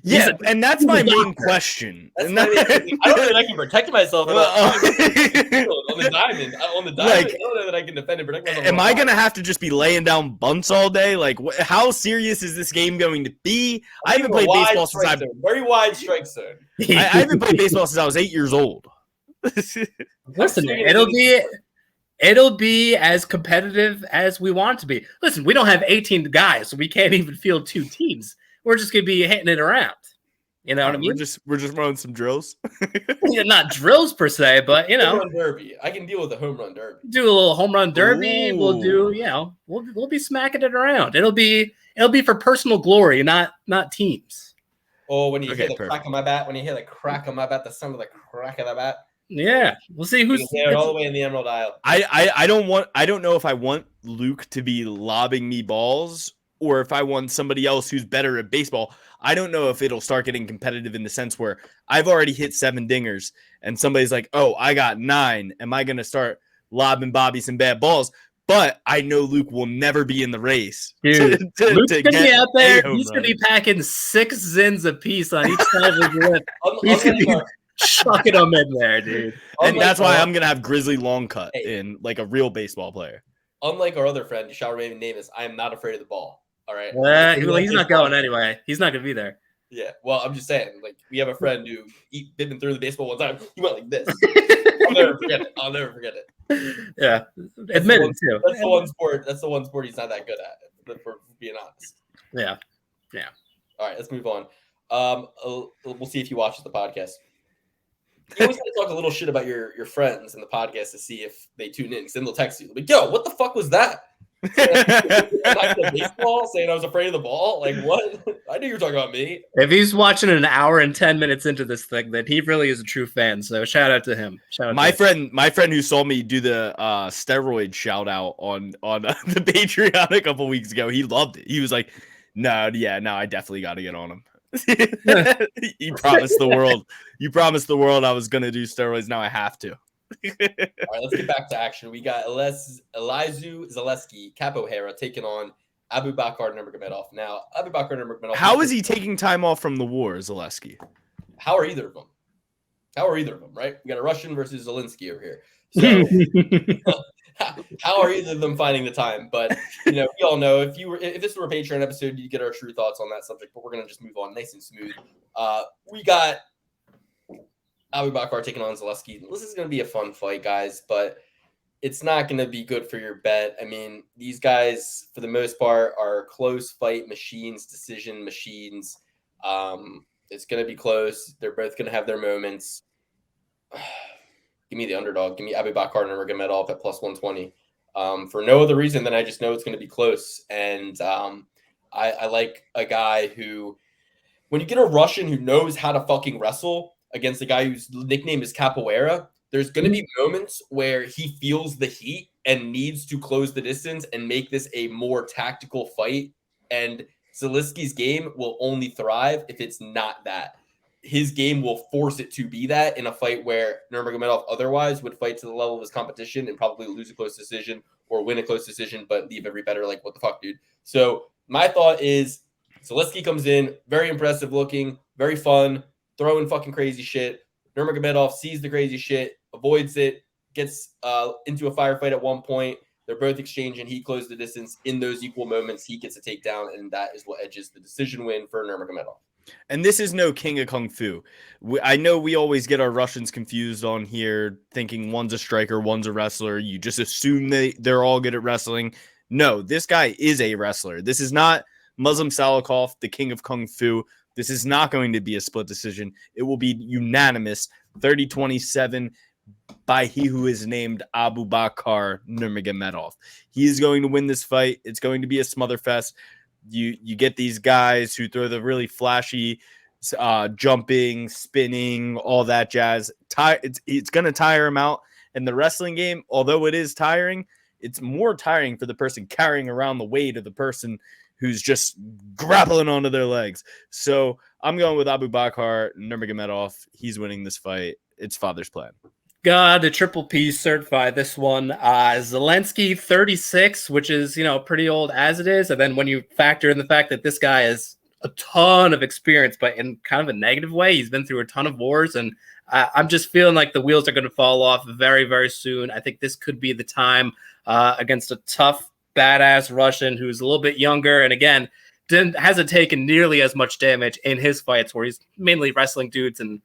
Yeah, and that's my main question. I don't know that I can protect myself on the diamond. I don't know that I can defend and protect myself. Am I gonna have to just be laying down bunts all day? Like, how serious is this game going to be? I haven't played baseball since I've very wide strike zone. I haven't played baseball since I was 8 years old. Listen, it'll be as competitive as we want it to be. Listen, we don't have 18 guys, so we can't even field 2 teams. We're just gonna be hitting it around. You know what I mean? We're just running some drills. Not drills per se, but home run derby. I can deal with a home run derby. Do a little home run derby. Ooh. We'll do, we'll be smacking it around. It'll be for personal glory, not teams. Oh, when you hear the crack of my bat, the sound of the crack of the bat. Yeah, we'll see who's all the way in the Emerald Isle. I don't know if I want Luke to be lobbing me balls or if I want somebody else who's better at baseball. I don't know if it'll start getting competitive in the sense where I've already hit 7 dingers and somebody's like, oh, I got 9. Am I going to start lobbing Bobby some bad balls? But I know Luke will never be in the race. Dude, Luke's going to be out there. He's going to be packing 6 zins apiece on each side of his lip. He's going to be chucking them in there, dude. And that's why I'm going to have Grizzly long cut in like a real baseball player. Unlike our other friend, you shall remain nameless, I am not afraid of the ball. All right. Well, he's not going anyway. He's not going to be there. Yeah. Well, I'm just saying, like, we have a friend who been through the baseball one time. He went like this. I'll never forget it. Yeah. Admit it too. That's the one sport he's not that good at, for being honest. Yeah. All right, let's move on. We'll see if he watches the podcast. You always got to talk a little shit about your friends in the podcast to see if they tune in, because then they'll text you. Like, yo, what the fuck was that? Like the baseball, saying I was afraid of the ball. Like what? I knew you were talking about me. If he's watching an hour and 10 minutes into this thing, then he really is a true fan. So shout out to him. My friend who saw me do the steroid shout out on the Patreon a couple weeks ago, he loved it. He was like, no, I definitely got to get on him. You promised the world. You promised the world I was gonna do steroids. Now I have to. All right, let's get back to action. We got Elizu Zaleski, Capoeira taking on Abubakar Nurmagomedov. Now, Abubakar Nurmagomedov. How is he taking time off from the war, Zaleski? How are either of them? Right? We got a Russian versus Zaleski over here. So, how are either of them finding the time? But we all know if this were a Patreon episode, you get our true thoughts on that subject. But we're gonna just move on nice and smooth. We got Abubakar taking on Zaleski. This is gonna be a fun fight, guys, but it's not gonna be good for your bet. I mean, these guys, for the most part, are close fight machines, decision machines. It's gonna be close. They're both gonna have their moments. Give me the underdog. Give me Abubakar Nurmagomedov at plus 120. For no other reason than I just know it's going to be close. And I like a guy who, when you get a Russian who knows how to fucking wrestle against a guy whose nickname is Capoeira, there's going to be moments where he feels the heat and needs to close the distance and make this a more tactical fight. And Zaleski's game will only thrive if it's not that. His game will force it to be that in a fight where Nurmagomedov otherwise would fight to the level of his competition and probably lose a close decision or win a close decision, but leave every better like, what the fuck, dude? So my thought is Zaleski comes in, very impressive looking, very fun, throwing fucking crazy shit. Nurmagomedov sees the crazy shit, avoids it, gets into a firefight at one point. They're both exchanging. He closed the distance. In those equal moments, he gets a takedown, and that is what edges the decision win for Nurmagomedov. And this is no king of kung fu. I know we always get our Russians confused on here, thinking one's a striker, one's a wrestler. You just assume they're all good at wrestling. No, this guy is a wrestler. This is not Muslim Salikov, the king of kung fu. This is not going to be a split decision. It will be unanimous, 30-27 by he who is named Abubakar Nurmagomedov. He is going to win this fight. It's going to be a smother fest. You get these guys who throw the really flashy jumping, spinning, all that jazz. It's going to tire him out. And the wrestling game, although it is tiring, it's more tiring for the person carrying around the weight of the person who's just grappling onto their legs. So I'm going with Abubakar Nurmagomedov. He's winning this fight. It's father's plan. God, the triple P certified this one. Zelensky 36, which is, pretty old as it is. And then when you factor in the fact that this guy has a ton of experience, but in kind of a negative way, he's been through a ton of wars. And I'm just feeling like the wheels are going to fall off very, very soon. I think this could be the time against a tough, badass Russian who's a little bit younger. And again, hasn't taken nearly as much damage in his fights where he's mainly wrestling dudes and,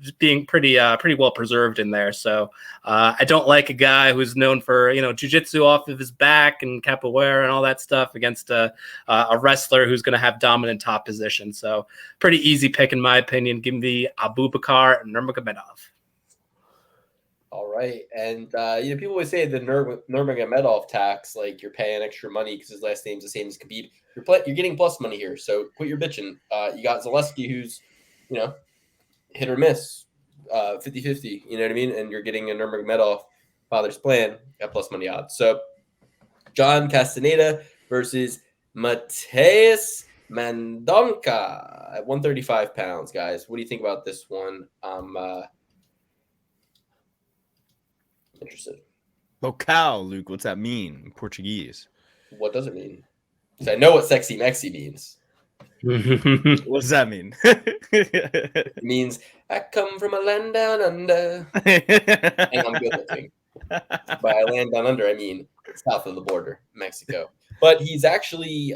just being pretty well preserved in there. So I don't like a guy who's known for, jiu-jitsu off of his back and capoeira and all that stuff against a wrestler who's going to have dominant top position. So pretty easy pick in my opinion. Give me Abubakar Nurmagomedov. All right. And, people always say the Nurmagomedov tax, like you're paying extra money because his last name's the same as Khabib. You're getting plus money here. So quit your bitching. You got Zaleski who's, hit or miss, 50-50, you know what I mean? And you're getting a Nurmagomedov father's plan, got plus money odds. So John Castaneda versus Mateus Mendonca at 135 pounds, guys. What do you think about this one? I'm interested. Local, Luke, what's that mean in Portuguese? What does it mean? Because I know what sexy Mexi means. What does that mean? It means I come from a land down under and I'm good looking. By a land down under, I mean south of the border, Mexico. But he's actually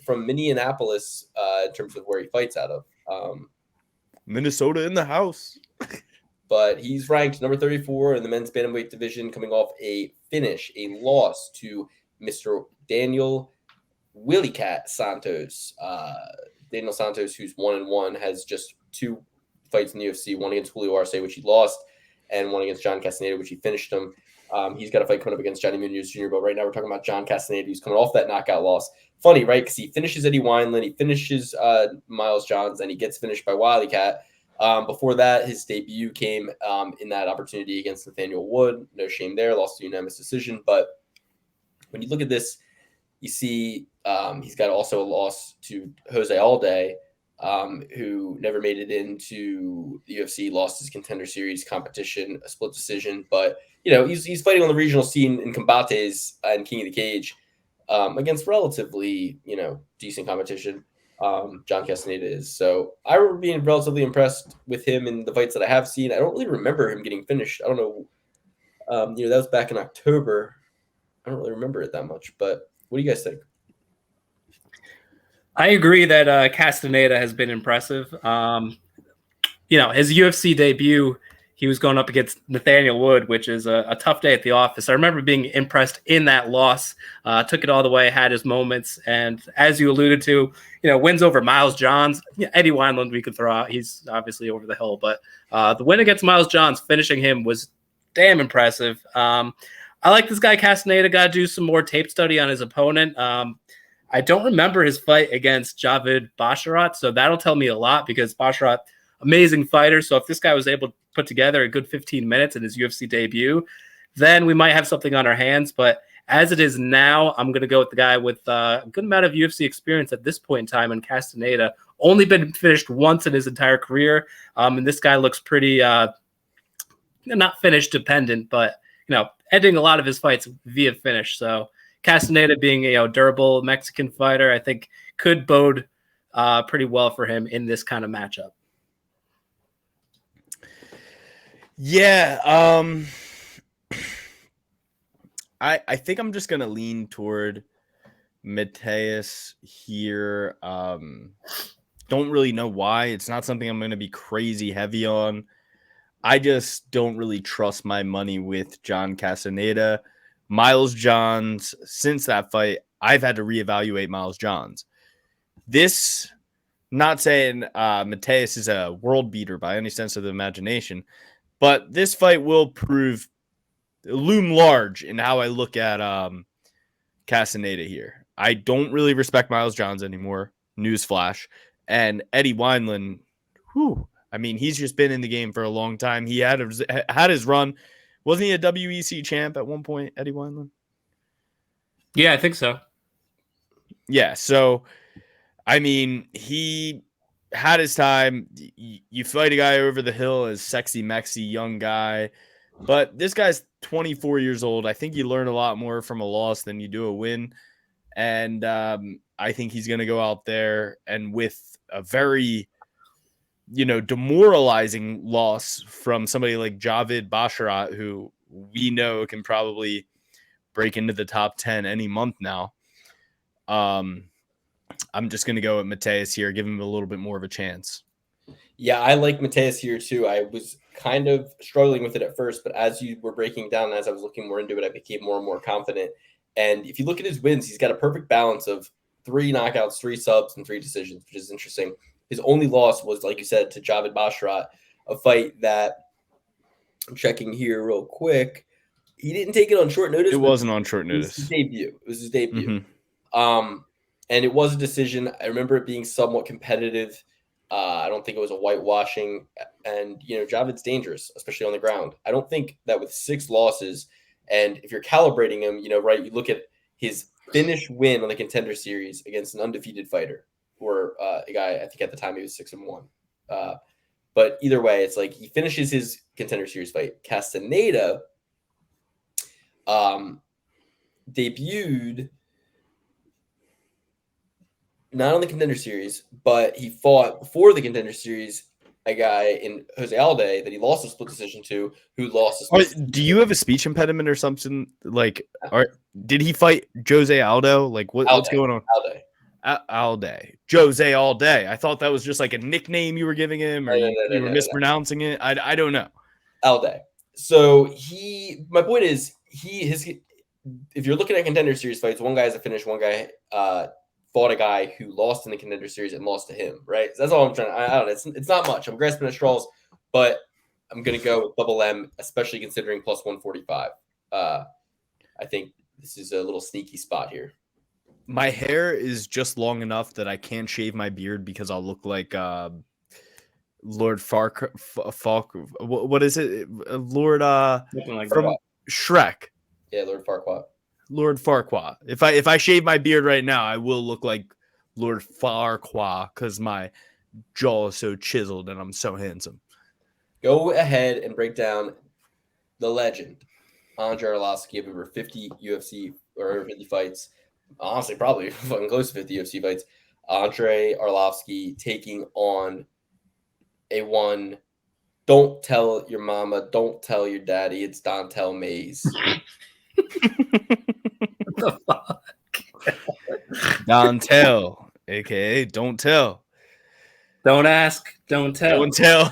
from Minneapolis in terms of where he fights out of. Minnesota in the house. But he's ranked number 34 in the men's bantamweight division, coming off a loss to Mr. Daniel Willie Cat Santos. Daniel Santos, who's 1-1, has just 2 fights in the UFC, one against Julio Arce, which he lost, and one against John Castaneda, which he finished him. He's got a fight coming up against Johnny Munoz Jr. But right now we're talking about John Castaneda, who's coming off that knockout loss. Funny, right? Because he finishes Eddie Wineland, he finishes Miles Johns, and he gets finished by Wily Cat. Before that, his debut came in that opportunity against Nathaniel Wood. No shame there, lost to unanimous decision. But when you look at this, you see he's got also a loss to Jose Alday, who never made it into the UFC, lost his Contender Series competition, a split decision. But, he's fighting on the regional scene in Combates and King of the Cage against relatively, decent competition. John Castaneda is. So I remember being relatively impressed with him in the fights that I have seen. I don't really remember him getting finished. I don't know. That was back in October. I don't really remember it that much, but what do you guys think? I agree that Castaneda has been impressive. His UFC debut, he was going up against Nathaniel Wood, which is a tough day at the office. I remember being impressed in that loss. Took it all the way, had his moments, and as you alluded to, wins over Miles Johns. Eddie Wineland we could throw out. He's obviously over the hill, but the win against Miles Johns, finishing him, was damn impressive. I like this guy Castaneda. Got to do some more tape study on his opponent. I don't remember his fight against Javid Basharat, so that'll tell me a lot because Basharat, amazing fighter. So if this guy was able to put together a good 15 minutes in his UFC debut, then we might have something on our hands. But as it is now, I'm going to go with the guy with a good amount of UFC experience at this point in time, and Castaneda. Only been finished once in his entire career, and this guy looks pretty not finish dependent, but ending a lot of his fights via finish. So Castaneda being a durable Mexican fighter, I think could bode pretty well for him in this kind of matchup. Yeah, I think I'm just gonna lean toward Mateus here. Don't really know why. It's not something I'm gonna be crazy heavy on. I just don't really trust my money with John Castaneda. Miles Johns, since that fight, I've had to reevaluate Miles Johns. This, not saying Mateus is a world beater by any sense of the imagination, but this fight will loom large in how I look at Castaneda here. I don't really respect Miles Johns anymore. Newsflash. And Eddie Wineland, he's just been in the game for a long time. He had his run. Wasn't he a WEC champ at one point, Eddie Wineland? Yeah, I think so. Yeah, so, he had his time. You fight a guy over the hill as sexy, mexy, young guy. But this guy's 24 years old. I think you learn a lot more from a loss than you do a win. And I think he's going to go out there and with a very demoralizing loss from somebody like Javid Basharat, who we know can probably break into the top 10 any month now. I'm just going to go with Mateus here, give him a little bit more of a chance. Yeah, I like Mateus here too. I was kind of struggling with it at first, but as you were breaking down, as I was looking more into it, I became more and more confident. And if you look at his wins, he's got a perfect balance of 3 knockouts, 3 subs, and 3 decisions, which is interesting. His only loss was, like you said, to Javid Basharat, a fight that I'm checking here real quick. He didn't take it on short notice. It wasn't on short notice. It was his debut. Mm-hmm. And it was a decision. I remember it being somewhat competitive. I don't think it was a whitewashing. And, Javid's dangerous, especially on the ground. I don't think that with 6 losses, and if you're calibrating him, right, you look at his finish win on the Contender Series against an undefeated fighter, or a guy, I think at the time he was 6-1. But either way, it's like he finishes his Contender Series fight. Castaneda debuted not on the Contender Series, but he fought before the Contender Series a guy in Jose Alday that he lost a split decision to, who lost a split decision. Do you have a speech impediment or something? Did he fight Jose Aldo? What's going on? Alday. Jose Alday. I thought that was just like a nickname you were giving him, or you were mispronouncing it. I don't know. Alday. So my point is, if you're looking at Contender Series fights, one guy has a finish, one guy fought a guy who lost in the Contender Series and lost to him, right? So that's all I'm trying to, I don't know. It's not much. I'm grasping at straws, but I'm going to go with double M, especially considering plus 145. I think this is a little sneaky spot here. My hair is just long enough that I can't shave my beard because I'll look like Lord Falk. What is it? Lord Something like from that. Shrek. Yeah, Lord Farquaad. Lord Farquaad. If I shave my beard right now, I will look like Lord Farquaad because my jaw is so chiseled and I'm so handsome. Go ahead and break down the legend, Andre Arlovski, of over 50 UFC or over 50 fights. Honestly, probably fucking close to 50 UFC fights. Andre Arlovski taking on a one. Don't tell your mama. Don't tell your daddy. It's Dontel Mays. What the fuck? Don't tell, aka don't tell. Don't ask, don't tell. Don't tell.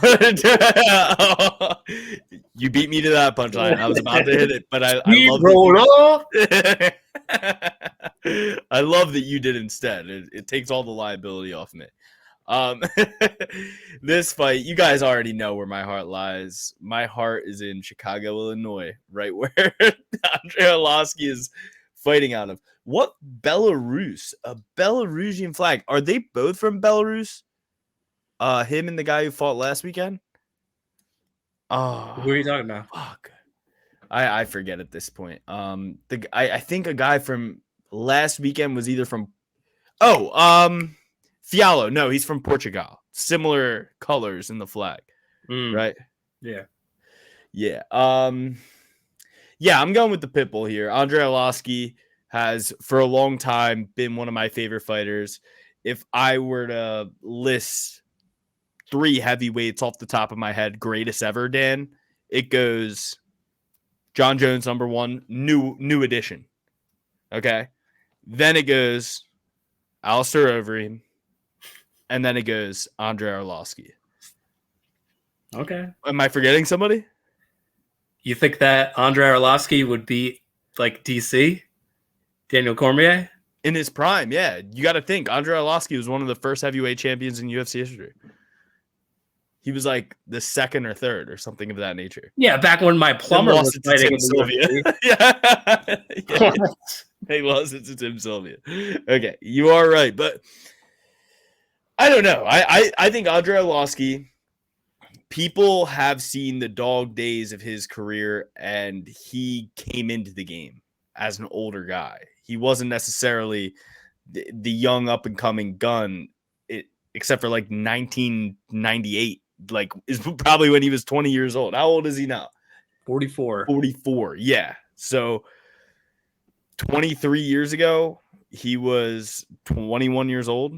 You beat me to that punchline. I was about to hit it, but I love rolled off. I love that you did instead. It takes all the liability off me. This fight, you guys already know where my heart lies. My heart is in Chicago, Illinois, right where Andre Arlovski is fighting out of. What Belarus? A Belarusian flag. Are they both from Belarus? Him and the guy who fought last weekend? Oh, Who are you talking about? fuck. I forget at this point. I think a guy from last weekend was either from Fialo. No, he's from Portugal. Similar colors in the flag. Right? Yeah. Yeah. Yeah, I'm going with the Pitbull here. Andre Arlovski has for a long time been one of my favorite fighters. If I were to list 3 heavyweights off the top of my head, greatest ever, Dan, it goes John Jones, number 1, new edition. Okay. Then it goes Alistair Overeem. And then it goes Andre Arlovski. Okay. Am I forgetting somebody? You think that Andre Arlovski would beat like DC? Daniel Cormier? In his prime, yeah. You got to think. Andre Arlovski was one of the first heavyweight champions in UFC history. He was like the 2nd or 3rd or something of that nature. Yeah, back when my plumber was fighting Tim in Sylvia. the Yeah. He lost it to Tim Sylvia. Okay, you are right, but I don't know. I think Andre Arlovski, people have seen the dog days of his career, and he came into the game as an older guy. He wasn't necessarily the young up-and-coming gun, except for like 1998. Like, is probably when he was 20 years old. How old is he now? 44. 44, yeah. So 23 years ago, he was 21 years old.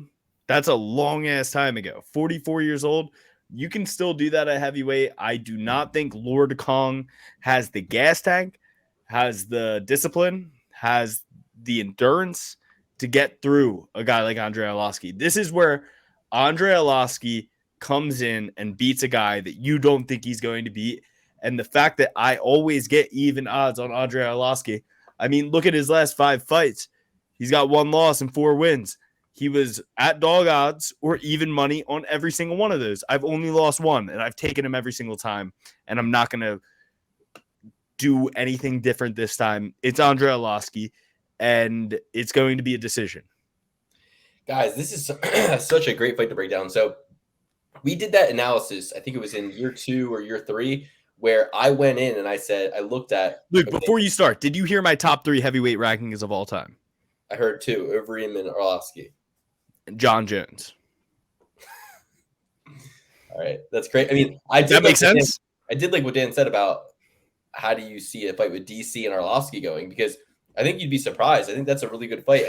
That's a long-ass time ago. 44 years old. You can still do that at heavyweight. I do not think Lord Kong has the gas tank, has the discipline, has the endurance to get through a guy like Andre Arlovski. This is where Andre Arlovski comes in and beats a guy that you don't think he's going to beat. And the fact that I always get even odds on Andre Arlovski, I mean, look at his last 5 fights. He's got 1 loss and 4 wins. He was at dog odds or even money on every single one of those. I've only lost 1, and I've taken him every single time, and I'm not going to do anything different this time. It's Andre Arlovski, and it's going to be a decision. Guys, this is such a great fight to break down. So we did that analysis, I think it was in year 2 or year 3, where I went in and I said, I looked at... Luke, before you start, did you hear my top 3 heavyweight rankings of all time? I heard 2, Overeem and Arlovski. John Jones. All right, that's great. I mean, That makes sense. I did like what Dan said about how do you see a fight with DC and Arlovski going, because I think you'd be surprised. I think that's a really good fight.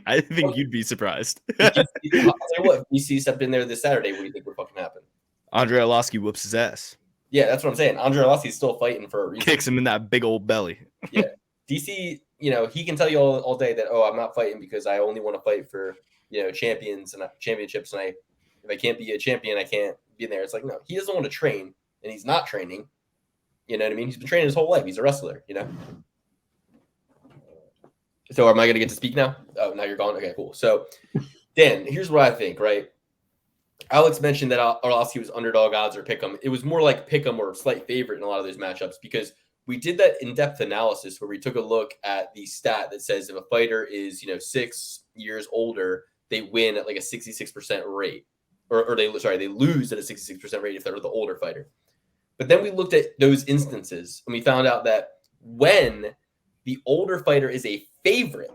I think you'd be surprised. I'll tell you what, if DC stepped in there this Saturday, what do you think would fucking happen? Andre Arlovski whoops his ass. Yeah, that's what I'm saying. Andre Arlovski's still fighting for a reason. Kicks him in that big old belly. Yeah. DC, he can tell you all day that, I'm not fighting because I only want to fight for, champions and championships. And if I can't be a champion, I can't be in there. It's like, no, he doesn't want to train, and he's not training. You know what I mean? He's been training his whole life. He's a wrestler, So am I going to get to speak now? Oh, now you're gone? Okay, cool. So, Dan, here's what I think, right? Alex mentioned that Arlovski was underdog odds or pick 'em. It was more like pick 'em or slight favorite in a lot of those matchups because we did that in-depth analysis where we took a look at the stat that says if a fighter is 6 years older, they win at like a 66% rate, or they lose at a 66% rate if they're the older fighter. But then we looked at those instances and we found out that when the older fighter is a favorite,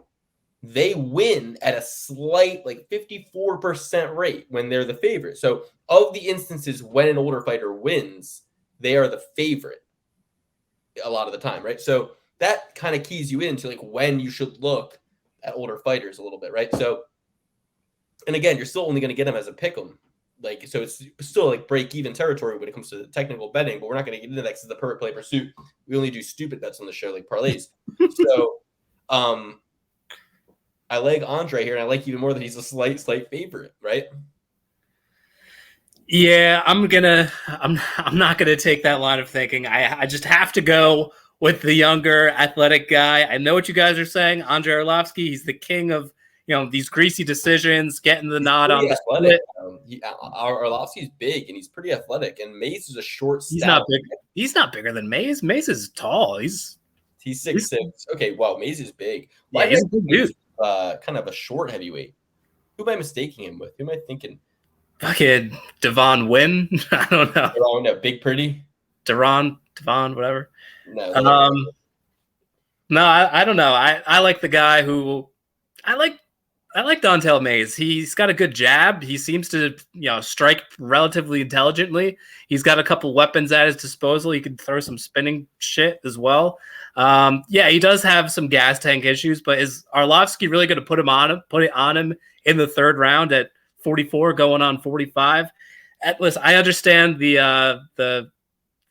they win at a slight, like 54% rate when they're the favorite. So of the instances when an older fighter wins, they are the favorite a lot of the time, right? So that kind of keys you into like when you should look at older fighters a little bit, right? So, and again, you're still only going to get them as a pick 'em. Like, so it's still like break even territory when it comes to the technical betting, but we're not going to get into that because it's the perfect play pursuit. We only do stupid bets on the show, like parlays. So, I like Andre here, and I like even more that he's a slight favorite, right? Yeah, I'm not gonna take that line of thinking. I just have to go with the younger athletic guy. I know what you guys are saying. Andre Arlovski, he's the king of these greasy decisions, getting the nod on the split. Arlovski's big and he's pretty athletic, and Mays is a short. He's not big. He's not bigger than Mays. Mays is tall. He's 6'6". Okay, wow, Mays is big. Yeah, he's a big dude. Kind of a short heavyweight. Who am I mistaking him with? Who am I thinking? Fucking Devon Wynn. I don't know. Oh no, Big Pretty. Devon, whatever. No. No, I don't know. I like the guy who I like Dontel Mays. He's got a good jab. He seems to strike relatively intelligently. He's got a couple weapons at his disposal. He can throw some spinning shit as well. Yeah, he does have some gas tank issues, but is Arlovski really going to put it on him in the third round at 44 going on 45? Listen, I understand the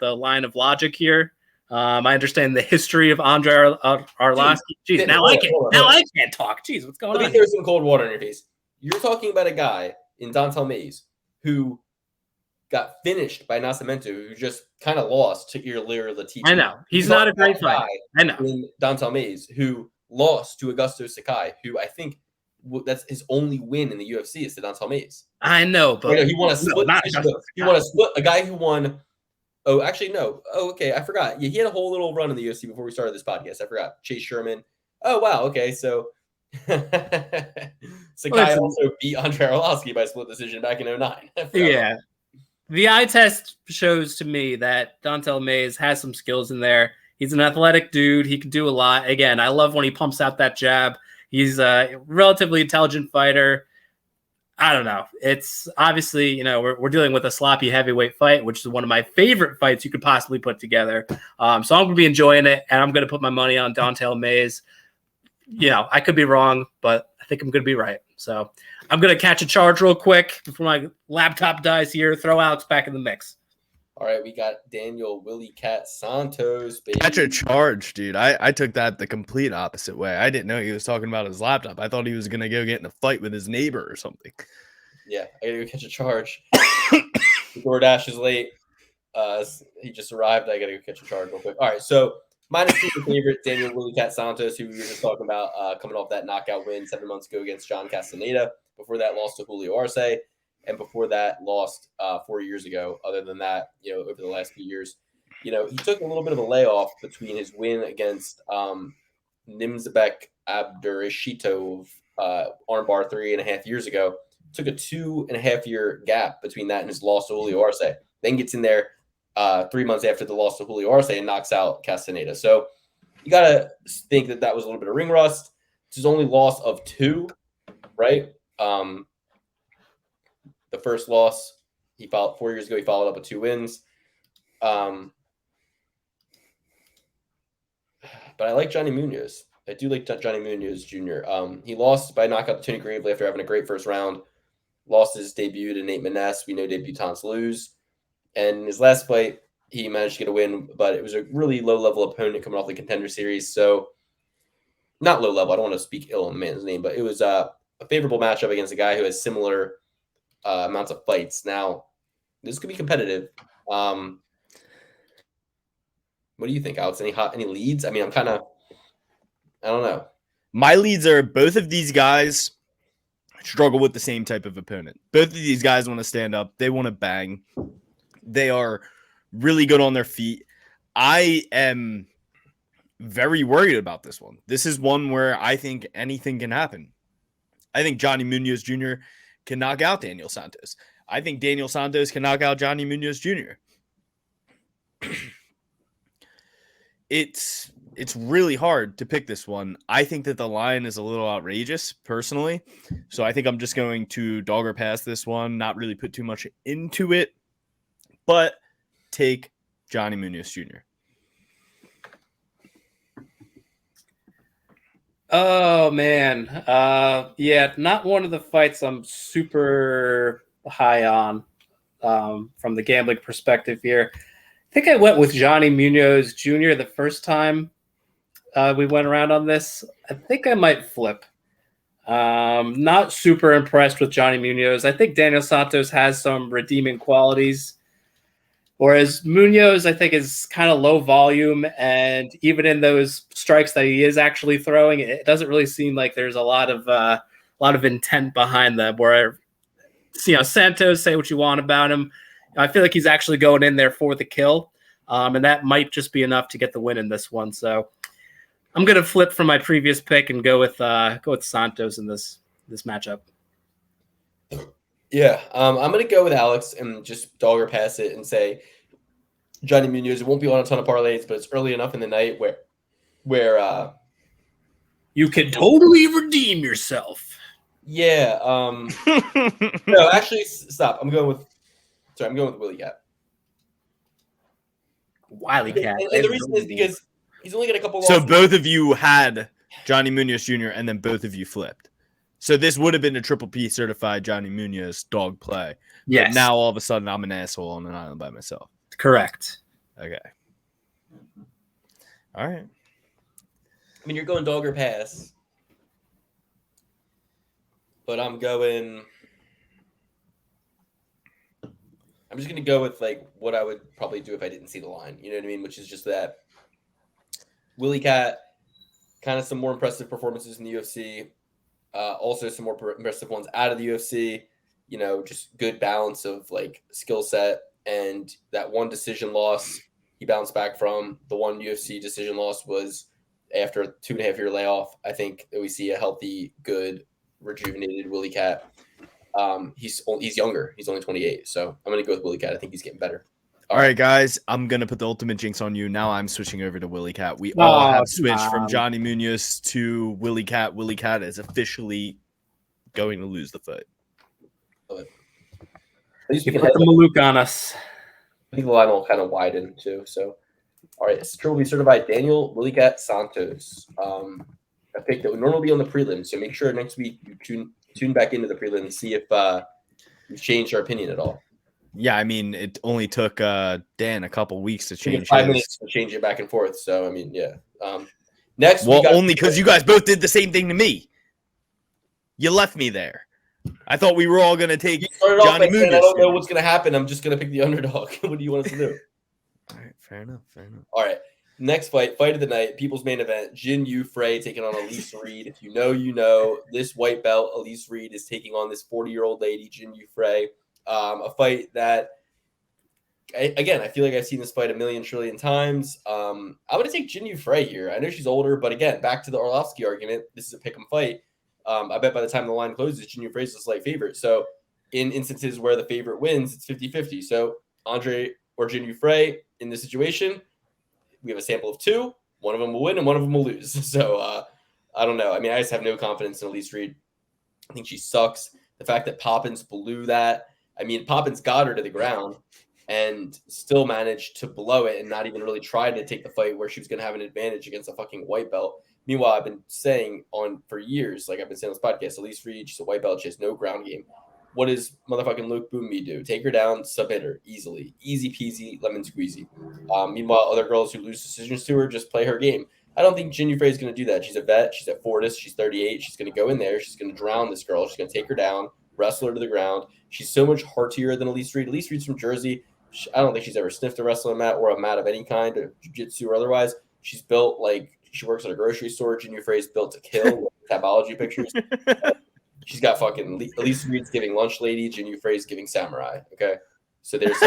line of logic here. I understand the history of Andre Arlovski. Jeez, now I can't talk. Jeez, what's going on? Let me throw some cold water in your face. You're talking about a guy in Dontel Mays who got finished by Nascimento, who just kind of lost to Ilir Latifi. I know. He's not a great fighter. I know. In Dontel Mays, who lost to Augusto Sakai, who I think that's his only win in the UFC is to Dontel Mays. I know, but he won a split. He won a split. A guy who won. Oh, actually, no. Oh, okay. I forgot. Yeah, he had a whole little run in the UFC before we started this podcast. I forgot. Chase Sherman. Oh, wow. Okay, so Sakai also beat Andre Arlovski by split decision back in 2009. Yeah. The eye test shows to me that Dontel Mays has some skills in there. He's an athletic dude. He can do a lot. Again, I love when he pumps out that jab. He's a relatively intelligent fighter. I don't know. It's obviously, we're dealing with a sloppy heavyweight fight, which is one of my favorite fights you could possibly put together. So I'm going to be enjoying it, and I'm going to put my money on Dontel Mays. I could be wrong, but I think I'm going to be right. So I'm going to catch a charge real quick before my laptop dies here. Throw Alex back in the mix. All right, we got Daniel Willie Cat Santos. Baby. Catch a charge, dude. I took that the complete opposite way. I didn't know he was talking about his laptop. I thought he was going to go get in a fight with his neighbor or something. Yeah, I got to go catch a charge. DoorDash is late. He just arrived. I got to go catch a charge real quick. All right, so minus 2 favorite, Daniel Willie Cat Santos, who we were just talking about, coming off that knockout win 7 months ago against John Castaneda. Before that, lost to Julio Arce. And before that, lost 4 years ago. Other than that, over the last few years, he took a little bit of a layoff between his win against Nimzbek Abdurashitov armbar 3.5 years ago. Took a 2.5 year gap between that and his loss to Julio Arce. Then gets in there 3 months after the loss to Julio Arce and knocks out Castaneda. So you got to think that was a little bit of ring rust. It's his only loss of 2, right? The first loss, he followed 4 years ago. He followed up with 2 wins. But I like Johnny Munoz. I do like Johnny Munoz Jr. He lost by knockout to Tony Gravely after having a great first round. Lost his debut to Nate Maness. We know debutants lose. And in his last fight, he managed to get a win, but it was a really low-level opponent coming off the Contender Series. So, not low-level. I don't want to speak ill on the man's name, but it was a favorable matchup against a guy who has similar amounts of fights. Now, this could be competitive. What do you think, Alex? Any leads? I mean, I don't know. My leads are both of these guys struggle with the same type of opponent. Both of these guys want to stand up. They want to bang. They are really good on their feet. I am very worried about this one. This is one where I think anything can happen. I think Johnny Munoz Jr. can knock out Daniel Santos. I think Daniel Santos can knock out Johnny Munoz Jr. It's really hard to pick this one. I think that the line is a little outrageous, personally. So I think I'm just going to dog or pass this one, not really put too much into it, but take Johnny Munoz Jr. Oh man, yeah, not one of the fights I'm super high on from the gambling perspective here. I think I went with Johnny Munoz Jr. the first time we went around on this. I think I might flip. Not super impressed with Johnny Munoz. I think Daniel Santos has some redeeming qualities. Whereas Munoz, I think, is kind of low volume, and even in those strikes that he is actually throwing, it doesn't really seem like there's a lot of intent behind them. Where, Santos, say what you want about him, I feel like he's actually going in there for the kill, and that might just be enough to get the win in this one. So I'm gonna flip from my previous pick and go with Santos in this matchup. Yeah, I'm going to go with Alex and just dog or pass it and say Johnny Munoz. It won't be on a ton of parlays, but it's early enough in the night where you can totally redeem yourself. Yeah. No, actually, stop. I'm going with Willie Cat. Wiley Cat. And the reason is because he's only got a couple. So both of you had Johnny Munoz Jr. and then both of you flipped. So this would have been a Triple P certified Johnny Munoz dog play. Yes. But now all of a sudden I'm an asshole on an island by myself. Correct. Okay. All right. I mean, you're going dog or pass, but I'm just going to go with like what I would probably do if I didn't see the line. You know what I mean? Which is just that Willie Cat, kind of some more impressive performances in the UFC. Also some more impressive ones out of the UFC, just good balance of like skill set, and that one decision loss he bounced back from. The one UFC decision loss was after a 2.5-year layoff. I think that we see a healthy, good, rejuvenated Willie Cat. He's younger. He's only 28. So I'm going to go with Willie Cat. I think he's getting better. All right, guys, I'm going to put the ultimate jinx on you. Now I'm switching over to Willie Cat. We all have switched from Johnny Munoz to Willie Cat. Willie Cat is officially going to lose the fight. At least we You can put the Maluk on us. I think the line will kind of widen too. So, all right, it's Triple B certified Daniel Willie Cat Santos. A pick that would normally be on the prelims. So make sure next week you tune back into the prelims and see if you've changed our opinion at all. Yeah, I mean, it only took Dan a couple weeks to change 5 his. minutes to change it back and forth. So, I mean, yeah. Next, well, only because you guys both did the same thing to me. You left me there. I thought we were all going to take Johnny Munoz. I don't know what's going to happen. I'm just going to pick the underdog. What do you want us to do? All right, fair enough. All right. Next fight of the night, people's main event, Jin Yu Frey taking on Elise Reed. If you know, you know. This white belt, Elise Reed, is taking on this 40-year-old lady, Jin Yu Frey. A fight that, again, I feel like I've seen this fight a million trillion times. I'm going to take Jin Yu Frey here. I know she's older, but again, back to the Arlovski argument, this is a pick 'em fight. I bet by the time the line closes, Jin Yu Frey is a slight favorite. So in instances where the favorite wins, it's 50-50. So Andre or Jin Yu Frey in this situation, we have a sample of two. One of them will win and one of them will lose. So I don't know. I mean, I just have no confidence in Elise Reed. I think she sucks. The fact that Poppins blew that. I mean, Poppins got her to the ground and still managed to blow it and not even really try to take the fight where she was going to have an advantage against a fucking white belt. Meanwhile, I've been saying for years, like I've been saying on this podcast, Elise Reed, she's a white belt. She has no ground game. What does motherfucking Luke Boomy do? Take her down, submit her easily. Easy peasy, lemon squeezy. Meanwhile, other girls who lose decisions to her just play her game. I don't think Jin Yu Frey is going to do that. She's a vet. She's at Fortis. She's 38. She's going to go in there. She's going to drown this girl. She's going to take her down, wrestle her to the ground. She's so much heartier than Elise Reed. Elise Reed's from Jersey. I don't think she's ever sniffed a wrestling mat or a mat of any kind, or jiu-jitsu or otherwise. She's built like she works at a grocery store. Jin Yu Frey's built to kill. Tabology pictures. She's got fucking Elise Reed's giving lunch lady. Jin Yu Frey's giving samurai. Okay, so there's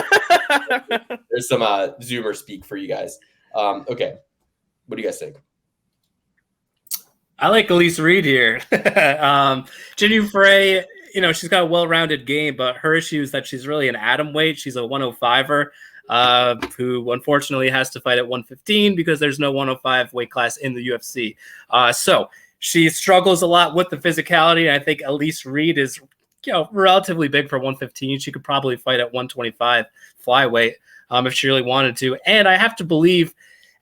some Zoomer speak for you guys. Okay, What do you guys think? I like Elise Reed here. Jinyu Frey, she's got a well-rounded game, but her issue is that she's really an atom weight. She's a 105er who unfortunately has to fight at 115 because there's no 105 weight class in the UFC. So she struggles a lot with the physicality. I think Elise Reed is relatively big for 115. She could probably fight at 125 flyweight if she really wanted to. And I have to believe,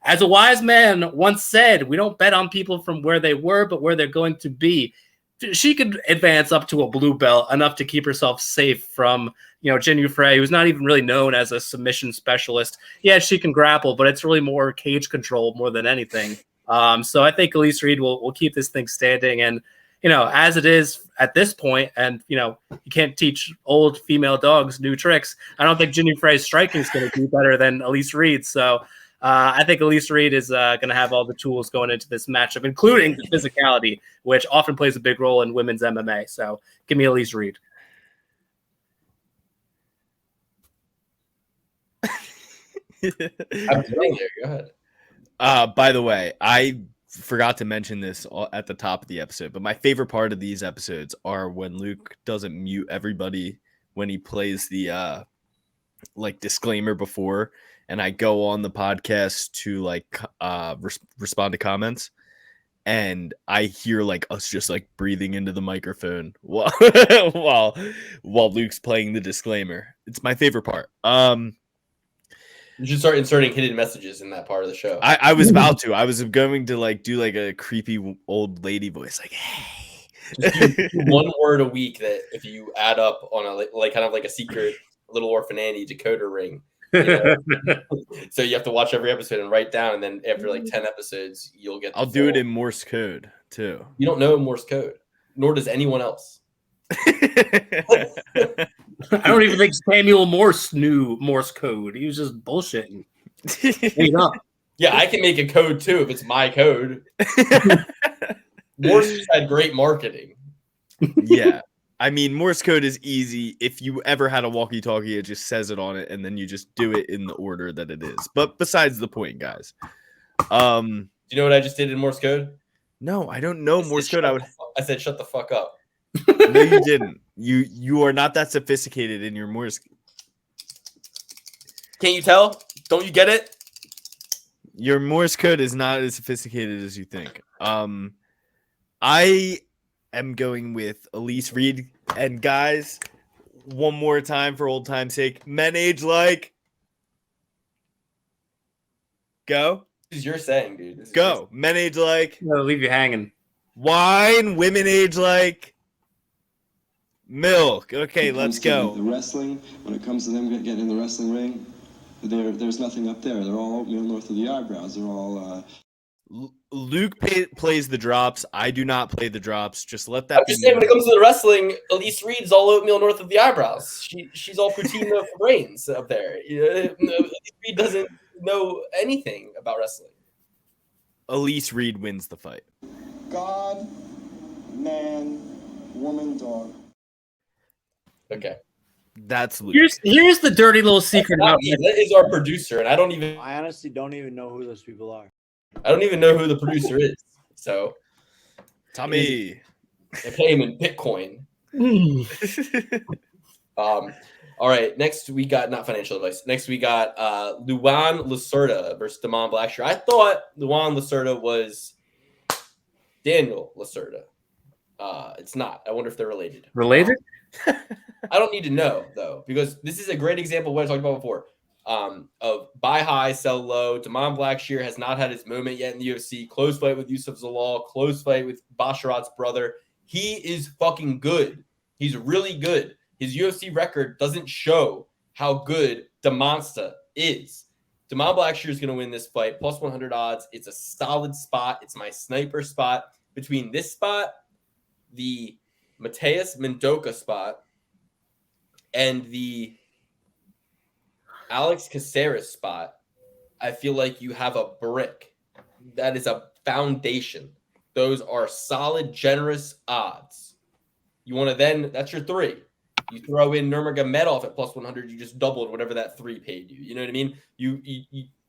as a wise man once said, we don't bet on people from where they were, but where they're going to be. She could advance up to a blue belt enough to keep herself safe from, Jinyu Frey, who's not even really known as a submission specialist. Yeah, she can grapple, but it's really more cage control more than anything. So I think Elise Reed will keep this thing standing. And, as it is at this point, and, you can't teach old female dogs new tricks. I don't think Jinyu Frey's striking is going to be better than Elise Reed. So I think Elise Reed is going to have all the tools going into this matchup, including the physicality, which often plays a big role in women's MMA. So give me Elise Reed. I'm sitting there. Go ahead. By the way, I forgot to mention this at the top of the episode, but my favorite part of these episodes are when Luke doesn't mute everybody when he plays the disclaimer before, and I go on the podcast to respond to comments, and I hear us just breathing into the microphone while Luke's playing the disclaimer. It's my favorite part. You should start inserting hidden messages in that part of the show. I was about to. I was going to do a creepy old lady voice, hey. Just do one word a week that if you add up on a kind of like a secret little orphan Annie decoder ring. So you have to watch every episode and write down, and then after 10 episodes, you'll get. I'll do it in Morse code too. You don't know Morse code, nor does anyone else. I don't even think Samuel Morse knew Morse code. He was just bullshitting. Yeah, I can make a code too if it's my code. Morse just had great marketing. Yeah. I mean, Morse code is easy. If you ever had a walkie-talkie, it just says it on it, and then you just do it in the order that it is. But besides the point, guys. Do you know what I just did in Morse code? No, I don't know Morse code. I said, shut the fuck up. No, you didn't. You are not that sophisticated in your Morse. Can't you tell? Don't you get it? Your Morse code is not as sophisticated as you think. I am going with Elise Reed. And guys, one more time for old time's sake. Men age go. This is your saying, dude. Go. Men age I'll leave you hanging. wine. Women age milk. Okay, let's go. The wrestling, when it comes to them getting in the wrestling ring, there's nothing up there. They're all oatmeal north of the eyebrows. They're all. Luke plays the drops. I do not play the drops. Just let that. I'm just saying, when it comes to the wrestling, Elise Reed's all oatmeal north of the eyebrows. She's all poutine for brains up there. Elise Reed doesn't know anything about wrestling. Elise Reed wins the fight. God, man, woman, dog. Okay. That's Luke. Here's the dirty little secret about me. That is our producer, and I honestly don't even know who those people are. I don't even know who the producer is. So, Tommy. I pay him in Bitcoin. All right. Next, we got not financial advice. Next, we got Luan Lacerda versus Damon Blackshear. I thought Luan Lacerda was Daniel Lacerda. It's not. I wonder if they're related. Related? I don't need to know though, because this is a great example of what I talked about before. Of buy high, sell low. Damon Blackshear has not had his moment yet in the UFC. Close fight with Yusuf Zalal. Close fight with Basharat's brother. He is fucking good. He's really good. His UFC record doesn't show how good Damonsta is. Damon Blackshear is going to win this fight. Plus 100 odds. It's a solid spot. It's my sniper spot. Between this spot, the Mateus Mendonca spot, and the Alex Caceres spot, I feel like you have a brick. That is a foundation. Those are solid, generous odds. You want to then, that's your three. You throw in Nurmagomedov at plus 100, you just doubled whatever that three paid you. You know what I mean?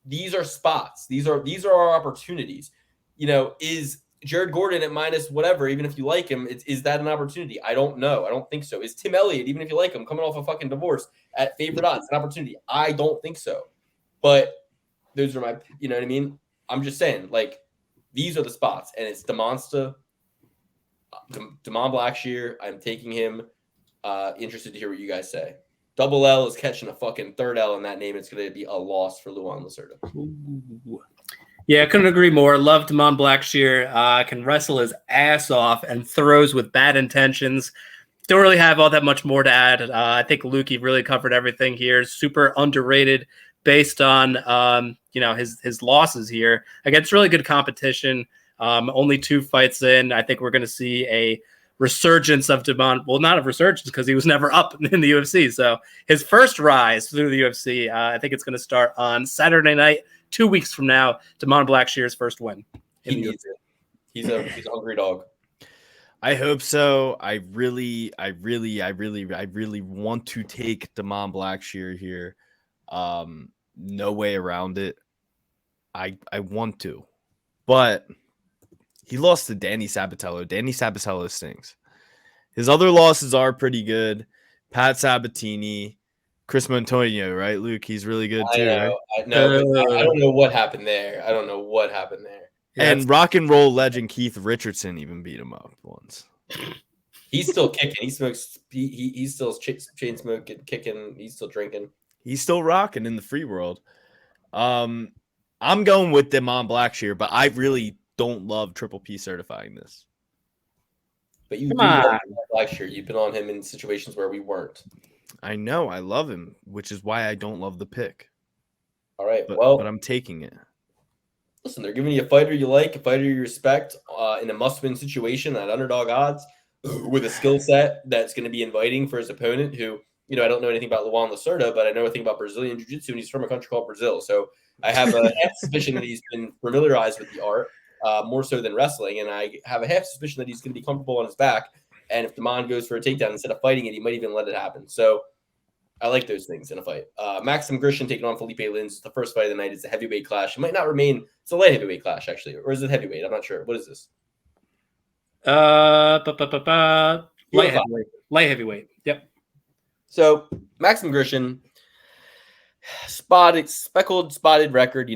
these are spots. These are our opportunities. Is Jared Gordon at minus whatever, even if you like him, is that an opportunity? I don't know. I don't think so. Is Tim Elliott, even if you like him, coming off a fucking divorce at favorite odds, an opportunity? I don't think so. But those are my, you know what I mean? I'm just saying, like, these are the spots, and it's Damon Blackshear. I'm taking him. Interested to hear what you guys say. Double L is catching a fucking third L in that name. It's going to be a loss for Luan Lacerda. Yeah, I couldn't agree more. Love Damon Blackshear. Can wrestle his ass off and throws with bad intentions. Don't really have all that much more to add. I think Lukey really covered everything here. Super underrated based on his losses here against really good competition. Only 2 fights in. I think we're going to see a resurgence of Damon. Well, not a resurgence because he was never up in the UFC. So his first rise through the UFC, I think it's going to start on Saturday night. 2 weeks from now, Damon Blackshear's first win. He needs it. He's a hungry dog. I hope so. I really want to take Damon Blackshear here. No way around it. I want to, but he lost to Danny Sabatello. Danny Sabatello stinks. His other losses are pretty good. Pat Sabatini. Chris Montonio, right, Luke? He's really good too. I don't know what happened there. And rock and roll legend Keith Richardson even beat him up once. He's still kicking. He smokes. He's still chain smoking, kicking. He's still drinking. He's still rocking in the free world. I'm going with Damon Blackshear, but I really don't love Triple P certifying this. But you do love Blackshear. You've been on him in situations where we weren't. I know. I love him, which is why I don't love the pick. All right. But I'm taking it. Listen, they're giving you a fighter you like, a fighter you respect, in a must-win situation at underdog odds with a skill set that's going to be inviting for his opponent who, I don't know anything about Luan Lacerda, but I know everything about Brazilian Jiu-Jitsu, and he's from a country called Brazil. So I have a half suspicion that he's been familiarized with the art more so than wrestling, and I have a half suspicion that he's going to be comfortable on his back. And if Damon goes for a takedown instead of fighting it, he might even let it happen. So I like those things in a fight. Maxim Grishin taking on Felipe Lins. The first fight of the night. It's a heavyweight clash. It might not remain. It's a light heavyweight clash, actually. Or is it heavyweight? I'm not sure. What is this? Light heavyweight. Yep. So Maxim Grishin, spotted record,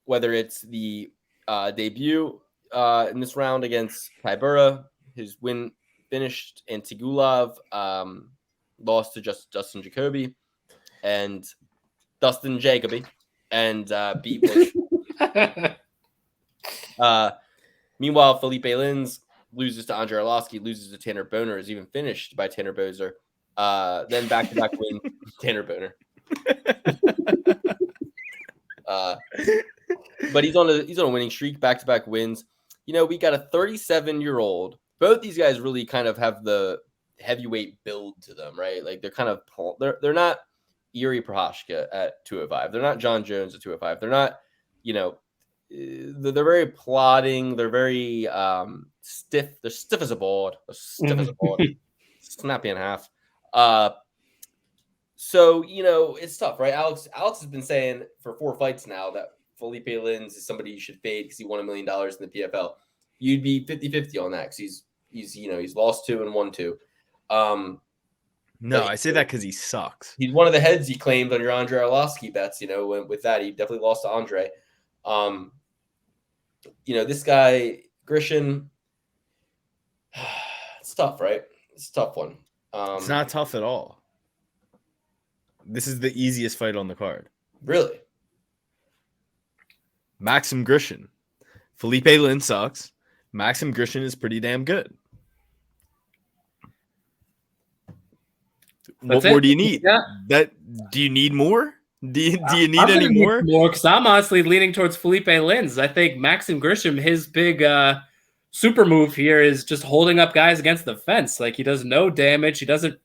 whether it's the debut in this round against Tybura, his win finished, and Tigulov lost to Justin Jacoby and Dustin Jacoby and beat Bush. Meanwhile, Felipe Lins loses to Andre Arlovski, loses to Tanner Boner, is even finished by Tanner Bozer. Then back-to-back win, Tanner Boner. But he's on a winning streak, back-to-back wins. We got a 37-year-old. Both these guys really kind of have the heavyweight build to them, right? Like they're not Yuri Prochazka at 205. They're not John Jones at 205. They're not, they're very plodding. They're very stiff. They're stiff as a board. Snappy in half. So, it's tough, right? Alex has been saying for 4 fights now that Felipe Lins is somebody you should fade because he won $1 million in the PFL. You'd be 50-50 on that because he's lost 2 and won 2. No, I say that because he sucks. He's one of the heads he claimed on your Andre Arlovski bets. With that, he definitely lost to Andre. This guy Grishin, it's tough, right? It's a tough one. It's not tough at all. This is the easiest fight on the card. Really? Maxim Grishin. Felipe Lin sucks. Maxim Grishin is pretty damn good. What more do you need? Yeah. Do you need more? Do you need any more? Because I'm honestly leaning towards Felipe Lins. I think Maxim Grishin, his big super move here is just holding up guys against the fence. Like, he does no damage. He doesn't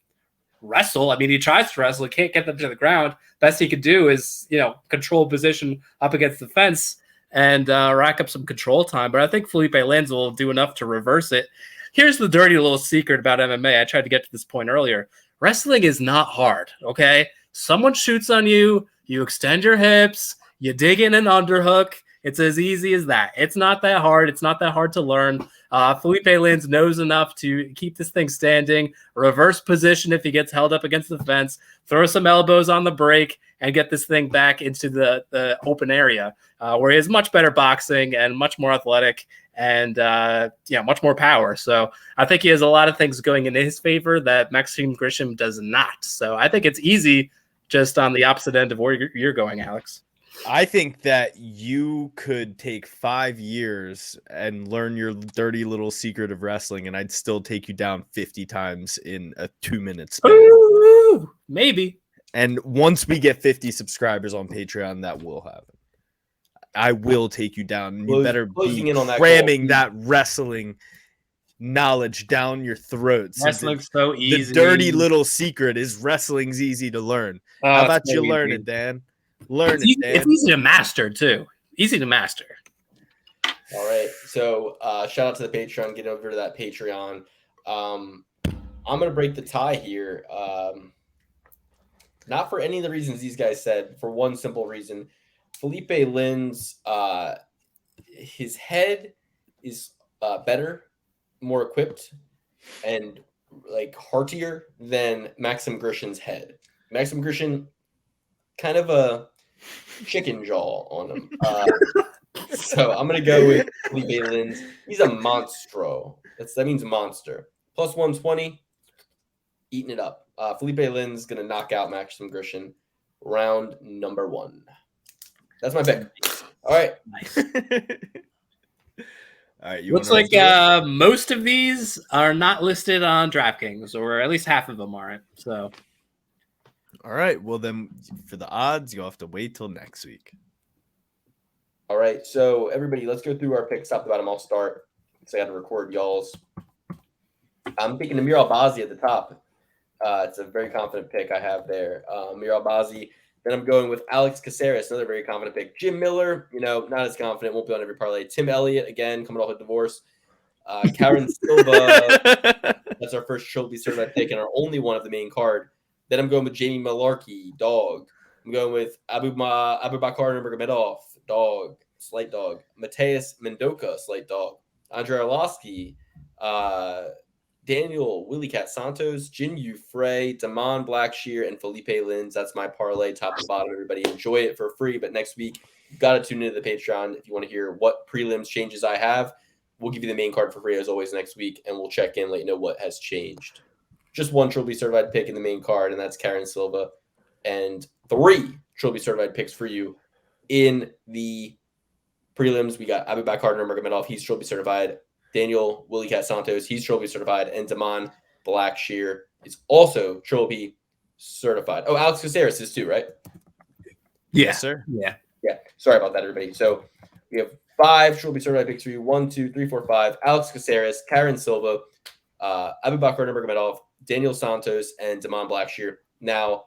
wrestle. I mean, he tries to wrestle. He can't get them to the ground. Best he could do is, control position up against the fence and rack up some control time. But I think Felipe Lins will do enough to reverse it. Here's the dirty little secret about MMA. I tried to get to this point earlier. Wrestling is not hard, okay? Someone shoots on you, you extend your hips, You dig in an underhook. It's as easy as that. It's not that hard. It's not that hard to learn. Felipe Lins knows enough to keep this thing standing, reverse position if he gets held up against the fence, throw some elbows on the break, and get this thing back into the open area where he has much better boxing and much more athletic and much more power. So I think he has a lot of things going in his favor that Maxime Grishin does not. So I think it's easy just on the opposite end of where you're going, Alex. I think that you could take 5 years and learn your dirty little secret of wrestling, and I'd still take you down 50 times in a 2-minute span. Ooh, maybe. And once we get 50 subscribers on Patreon, that will happen. I will take you down. You better be cramming that wrestling knowledge down your throat. Wrestling's so easy. The dirty little secret is wrestling's easy to learn. How about you learn it, Dan? Learn it, Dan. It's easy to master, too. Easy to master. All right. So shout out to the Patreon. Get over to that Patreon. I'm going to break the tie here. Not for any of the reasons these guys said, for one simple reason. Felipe Lins, his head is better, more equipped, and like heartier than Maxim Grishin's head. Maxim Grishin, kind of a chicken jaw on him. So I'm going to go with Felipe Lins. He's a monstro. That means monster. Plus 120, eating it up. Felipe Lins going to knock out Maxim Grishin round number 1. That's my pick. All right. Nice. All right. Looks like most of these are not listed on DraftKings, or at least half of them aren't. So, all right. Well, then for the odds, you'll have to wait till next week. All right. So, everybody, let's go through our picks top to bottom. I'll start. So I got to record y'all's. I'm picking Amir Albazi at the top. It's a very confident pick I have there. Amir Albazi. Then I'm going with Alex Caceres, another very confident pick. Jim Miller, not as confident, won't be on every parlay. Tim Elliott, again, coming off a divorce. Karen Silva, that's our first trophy certified pick and our only one of the main card. Then I'm going with Jamie Mullarkey, dog. I'm going with Abu Bakar Nurmagomedov, dog, slight dog. Mateus Mendonca, slight dog. Andre Arlovski, Daniel Willie Cat Santos, Jinyu Frey, Damon Blackshear, and Felipe Lins. That's my parlay, top to bottom. Everybody enjoy it for free. But next week, you've got to tune into the Patreon if you want to hear what prelims changes I have. We'll give you the main card for free as always next week, and we'll check in, let you know what has changed. Just one trophy certified pick in the main card, and that's Karen Silva. And 3 trophy certified picks for you in the prelims. We got Abu Bakar Nurmagomedov. He's trophy certified. Daniel Willie Cat Santos, he's trophy certified, and Damon Blackshear is also trophy certified. Oh, Alex Caceres is too, right? Yeah, yes, sir. Yeah. Sorry about that, everybody. So we have 5 trophy certified picks for you. 1, 2, 3, 4, 5. Alex Caceres, Karen Silva, Abu Bakar Nurmagomedov, Daniel Santos, and Damon Blackshear. Now,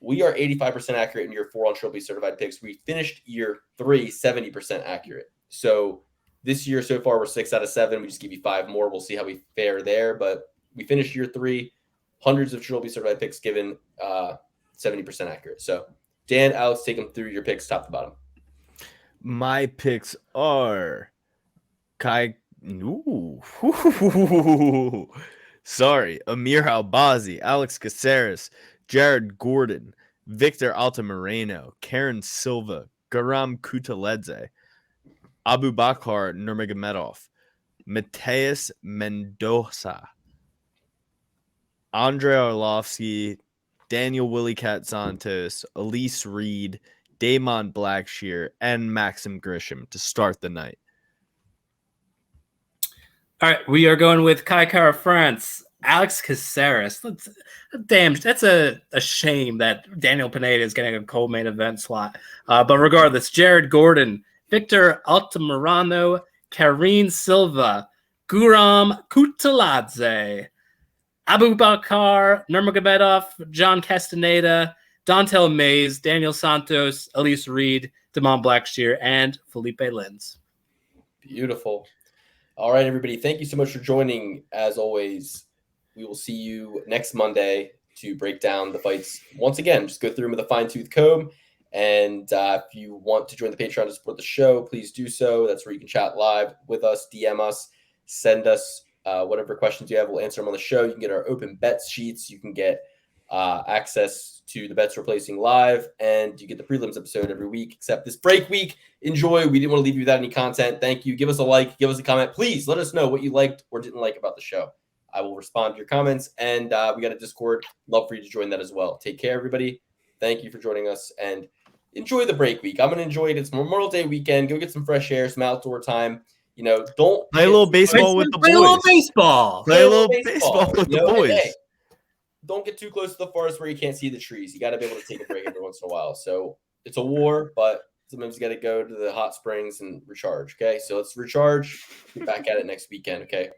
we are 85% accurate in year 4 on trophy certified picks. We finished year 3 70% accurate. So this year, so far, we're 6 out of 7. We just give you 5 more. We'll see how we fare there. But we finished year 3, hundreds of trophy certified picks given 70% accurate. So, Dan, Alex, take them through your picks top to bottom. My picks are Amir Albazi, Alex Caceres, Jared Gordon, Victor Altamirano, Karen Silva, Garam Kutateladze, Abu Bakar Nurmagomedov, Mateus Mendonca, Andre Arlovski, Daniel Willie Cat Santos, Elise Reed, Damon Blackshear, and Maxim Grishin to start the night. All right, we are going with Kai Kara France, Alex Caceres. That's a shame that Daniel Pineda is getting a co-main event slot. But regardless, Jared Gordon, Victor Altamirano, Karen Silva, Guram Kutateladze, Abu Bakar Nurmagomedov, John Castaneda, Dontel Mays, Daniel Santos, Elise Reed, Damon Blackshear, and Felipe Lins. Beautiful. All right, everybody. Thank you so much for joining. As always, we will see you next Monday to break down the fights once again. Just go through them with a fine-tooth comb And if you want to join the Patreon to support the show, please do so. That's where you can chat live with us, DM us, send us whatever questions you have. We'll answer them on the show. You can get our open bets sheets. You can get access to the bets we're placing live, and you get the prelims episode every week, except this break week. Enjoy. We didn't want to leave you without any content. Thank you. Give us a like. Give us a comment. Please let us know what you liked or didn't like about the show. I will respond to your comments, and we got a Discord. Love for you to join that as well. Take care, everybody. Thank you for joining us, and enjoy the break week. I'm going to enjoy it. It's Memorial Day weekend. Go get some fresh air, some outdoor time. Don't Play a little baseball with the Play a little boys. baseball. Play a little baseball with the boys. Hey, don't get too close to the forest where you can't see the trees. You got to be able to take a break every once in a while. So it's a war, but sometimes you got to go to the hot springs and recharge. Okay, so let's recharge. Be back at it next weekend. Okay.